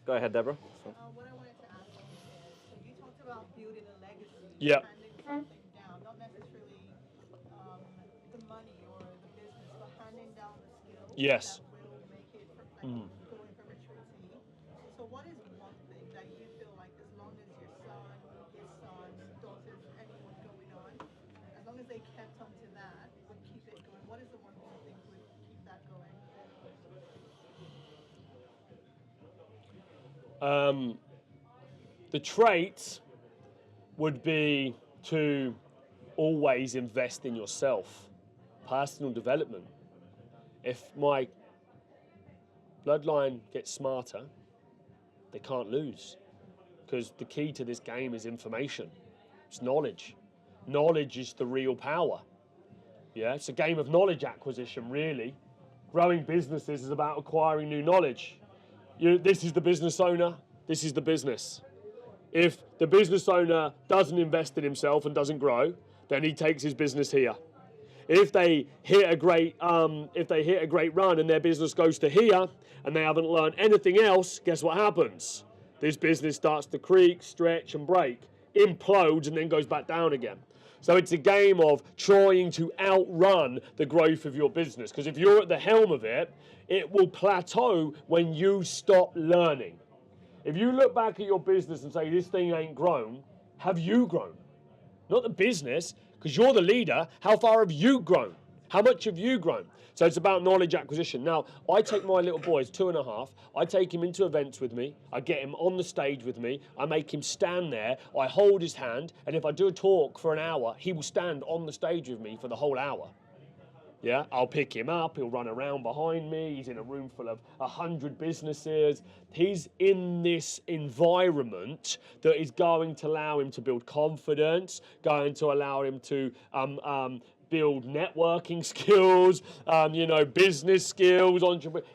go ahead, Deborah. What I wanted to ask you is, so you talked about building a legacy, Yeah. handing something down, not necessarily the money or the business, but handing down the skills Yes. that will make it going from a true T. So what is one thing that you feel like, as long as your son, his sons, daughters, anyone going on, as long as they kept on to that, would keep it going? What is the one thing you think would keep that going? The trait would be to always invest in yourself, personal development. If my bloodline gets smarter, they can't lose, because the key to this game is information. It's knowledge. Knowledge is the real power. Yeah, it's a game of knowledge acquisition, really. Growing businesses is about acquiring new knowledge. This is the business owner, this is the business. If the business owner doesn't invest in himself and doesn't grow, then he takes his business here. If they hit a great run and their business goes to here and they haven't learned anything else, guess what happens? This business starts to creak, stretch and break, implodes and then goes back down again. So it's a game of trying to outrun the growth of your business, because if you're at the helm of it, it will plateau when you stop learning. If you look back at your business and say, this thing ain't grown, have you grown? Not the business, because you're the leader. How far have you grown? How much have you grown? So it's about knowledge acquisition. Now, I take my little boy, he's 2.5, I take him into events with me, I get him on the stage with me, I make him stand there, I hold his hand, and if I do a talk for an hour, he will stand on the stage with me for the whole hour. Yeah, I'll pick him up, he'll run around behind me, he's in a room full of 100 businesses. He's in this environment that is going to allow him to build confidence, going to allow him to build networking skills, business skills,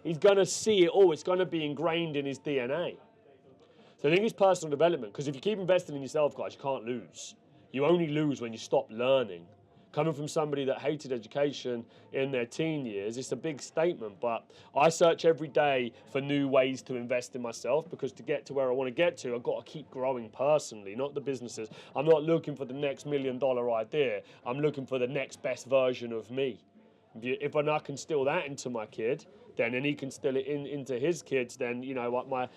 he's going to see it all. It's going to be ingrained in his DNA. So I think it's personal development, because if you keep investing in yourself, guys, you can't lose. You only lose when you stop learning. Coming from somebody that hated education in their teen years, it's a big statement, but I search every day for new ways to invest in myself, because to get to where I want to get to, I've got to keep growing personally, not the businesses. I'm not looking for the next $1 million idea. I'm looking for the next best version of me. If I can instill that into my kid, then and he can instill it into his kids, then you know what, my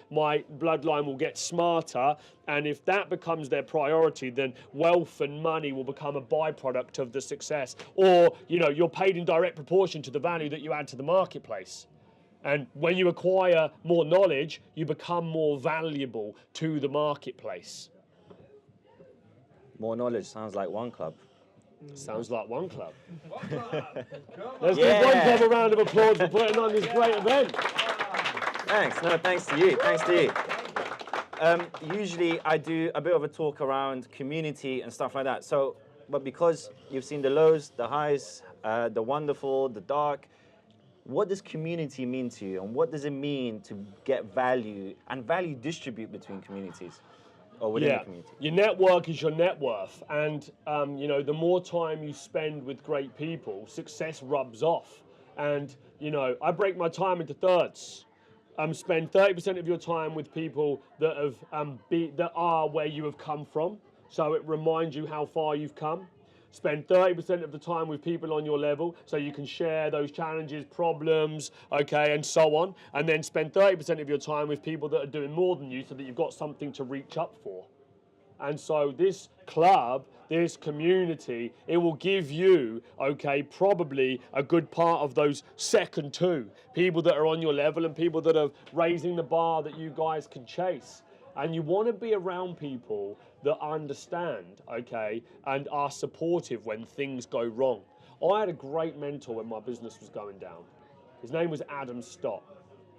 bloodline will get smarter, and if that becomes their priority, then wealth and money will become a byproduct of the success, or you know, you're paid in direct proportion to the value that you add to the marketplace. And when you acquire more knowledge, you become more valuable to the marketplace. More knowledge sounds like one club. Sounds like one club. Let's give one club a round of applause for putting on this great event. Thanks. No, thanks to you. Thanks to you. Usually I do a bit of a talk around community and stuff like that. So, but because you've seen the lows, the highs, the wonderful, the dark, what does community mean to you? And what does it mean to get value and value distribute between communities? Or within the community? Your network is your net worth, and you know, the more time you spend with great people, success rubs off. And you know, I break my time into thirds. Spend 30% of your time with people that have that are where you have come from, so it reminds you how far you've come. Spend 30% of the time with people on your level, so you can share those challenges, problems, okay, and so on. And then spend 30% of your time with people that are doing more than you, so that you've got something to reach up for. And so this club, this community, it will give you, okay, probably a good part of those second two. People that are on your level and people that are raising the bar that you guys can chase. And you want to be around people that understand, okay, and are supportive when things go wrong. I had a great mentor when my business was going down. His name was Adam Stott.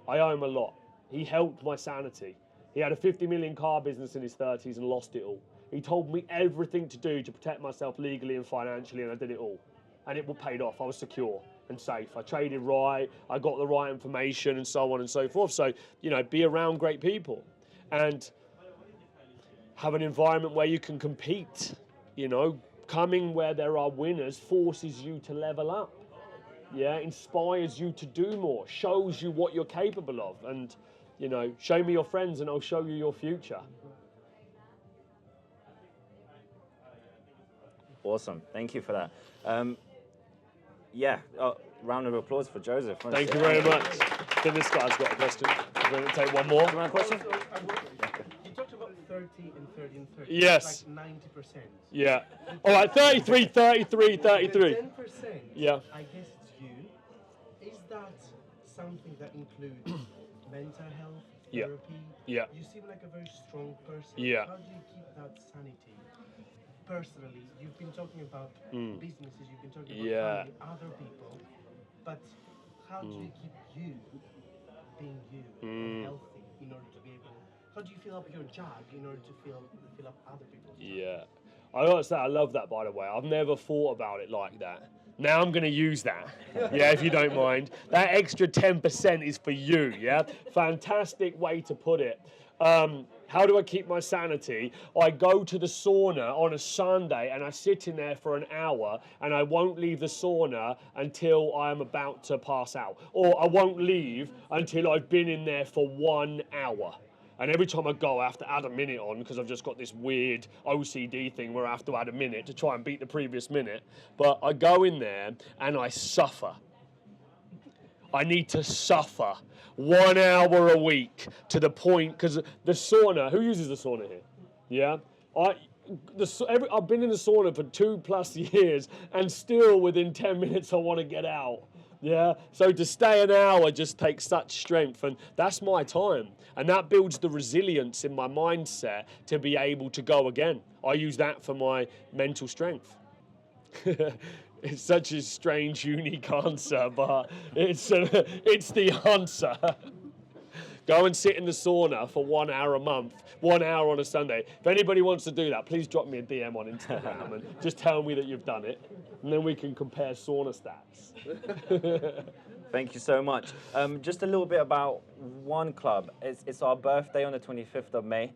I owe him a lot. He helped my sanity. He had a 50 million car business in his 30s and lost it all. He told me everything to do to protect myself legally and financially, and I did it all. And it paid off. I was secure and safe. I traded right, I got the right information, and so on and so forth. So, you know, be around great people. And have an environment where you can compete. You know, coming where there are winners forces you to level up. Yeah, inspires you to do more, shows you what you're capable of. And, you know, show me your friends and I'll show you your future. Awesome. Thank you for that. Round of applause for Joseph. Thank you very much. I think this guy's got a question. We're going to take one more. Do you want a question? You talked about 30 and 30 and 30. Yes. Like 90%. Yeah. All right, 33, 33, 33. 10%, yeah. I guess it's you. Is that something that includes mental health, therapy? Yeah. You seem like a very strong person. Yeah. How do you keep that sanity? Personally, you've been talking about businesses, you've been talking about family, other people, but how do you keep you being you and healthy in order to be able? How do you fill up your jug in order to fill up other people's jug? Yeah. I gotta say, I love that, by the way. I've never thought about it like that. Now I'm going to use that, yeah, if you don't mind. That extra 10% is for you, yeah? Fantastic way to put it. How do I keep my sanity? I go to the sauna on a Sunday and I sit in there for an hour and I won't leave the sauna until I am about to pass out. Or I won't leave until I've been in there for 1 hour. And every time I go, I have to add a minute on because I've just got this weird OCD thing where I have to add a minute to try and beat the previous minute. But I go in there and I suffer. I need to suffer 1 hour a week to the point, because the sauna, who uses the sauna here? Yeah? I've been in the sauna for 2+ years and still within 10 minutes I want to get out. Yeah, so to stay an hour just takes such strength, and that's my time. And that builds the resilience in my mindset to be able to go again. I use that for my mental strength. It's such a strange, unique answer, but it's the answer. Go and sit in the sauna for 1 hour a month, 1 hour on a Sunday. If anybody wants to do that, please drop me a DM on Instagram and just tell me that you've done it, and then we can compare sauna stats. Thank you so much. Just a little bit about One Club. It's our birthday on the 25th of May,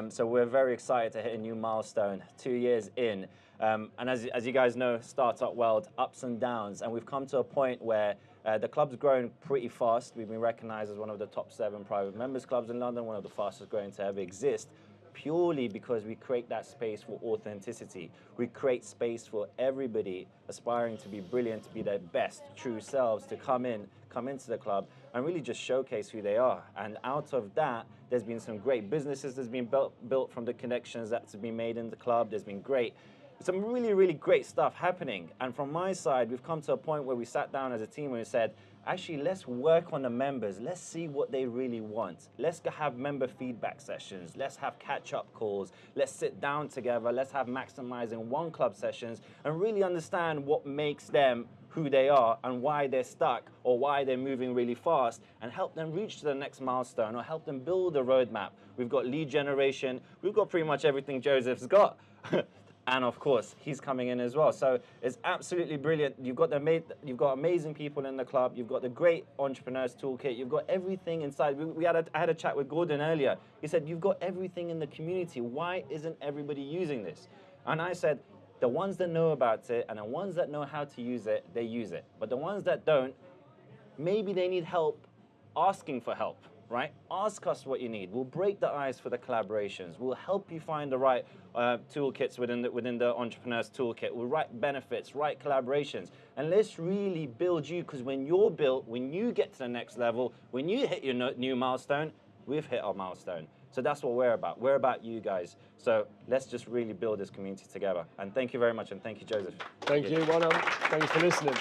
so we're very excited to hit a new milestone, 2 years in. And as you guys know, startup world, ups and downs. And we've come to a point where the club's grown pretty fast. We've been recognized as one of the top 7 private members clubs in London, one of the fastest growing to ever exist, purely because we create that space for authenticity. We create space for everybody aspiring to be brilliant, to be their best true selves, to come into the club and really just showcase who they are. And out of that, there's been some great businesses that's been built from the connections that's been made in the club. There's been some really, really great stuff happening. And from my side, we've come to a point where we sat down as a team and we said, actually, let's work on the members. Let's see what they really want. Let's have member feedback sessions. Let's have catch-up calls. Let's sit down together. Let's have maximizing one club sessions and really understand what makes them who they are and why they're stuck or why they're moving really fast, and help them reach to the next milestone or help them build a roadmap. We've got lead generation. We've got pretty much everything Joseph's got. And of course, he's coming in as well. So it's absolutely brilliant. You've got amazing people in the club. You've got the great entrepreneurs toolkit. You've got everything inside. I had a chat with Gordon earlier. He said, you've got everything in the community. Why isn't everybody using this? And I said, the ones that know about it and the ones that know how to use it, they use it. But the ones that don't, maybe they need help asking for help. Right? Ask us what you need. We'll break the ice for the collaborations. We'll help you find the right toolkits within the entrepreneur's toolkit. We'll write benefits, write collaborations. And let's really build you, because when you're built, when you get to the next level, when you hit your new milestone, we've hit our milestone. So that's what we're about. We're about you guys. So let's just really build this community together. And thank you very much. And thank you, Joseph. Thank you. Well done. Thank you for listening.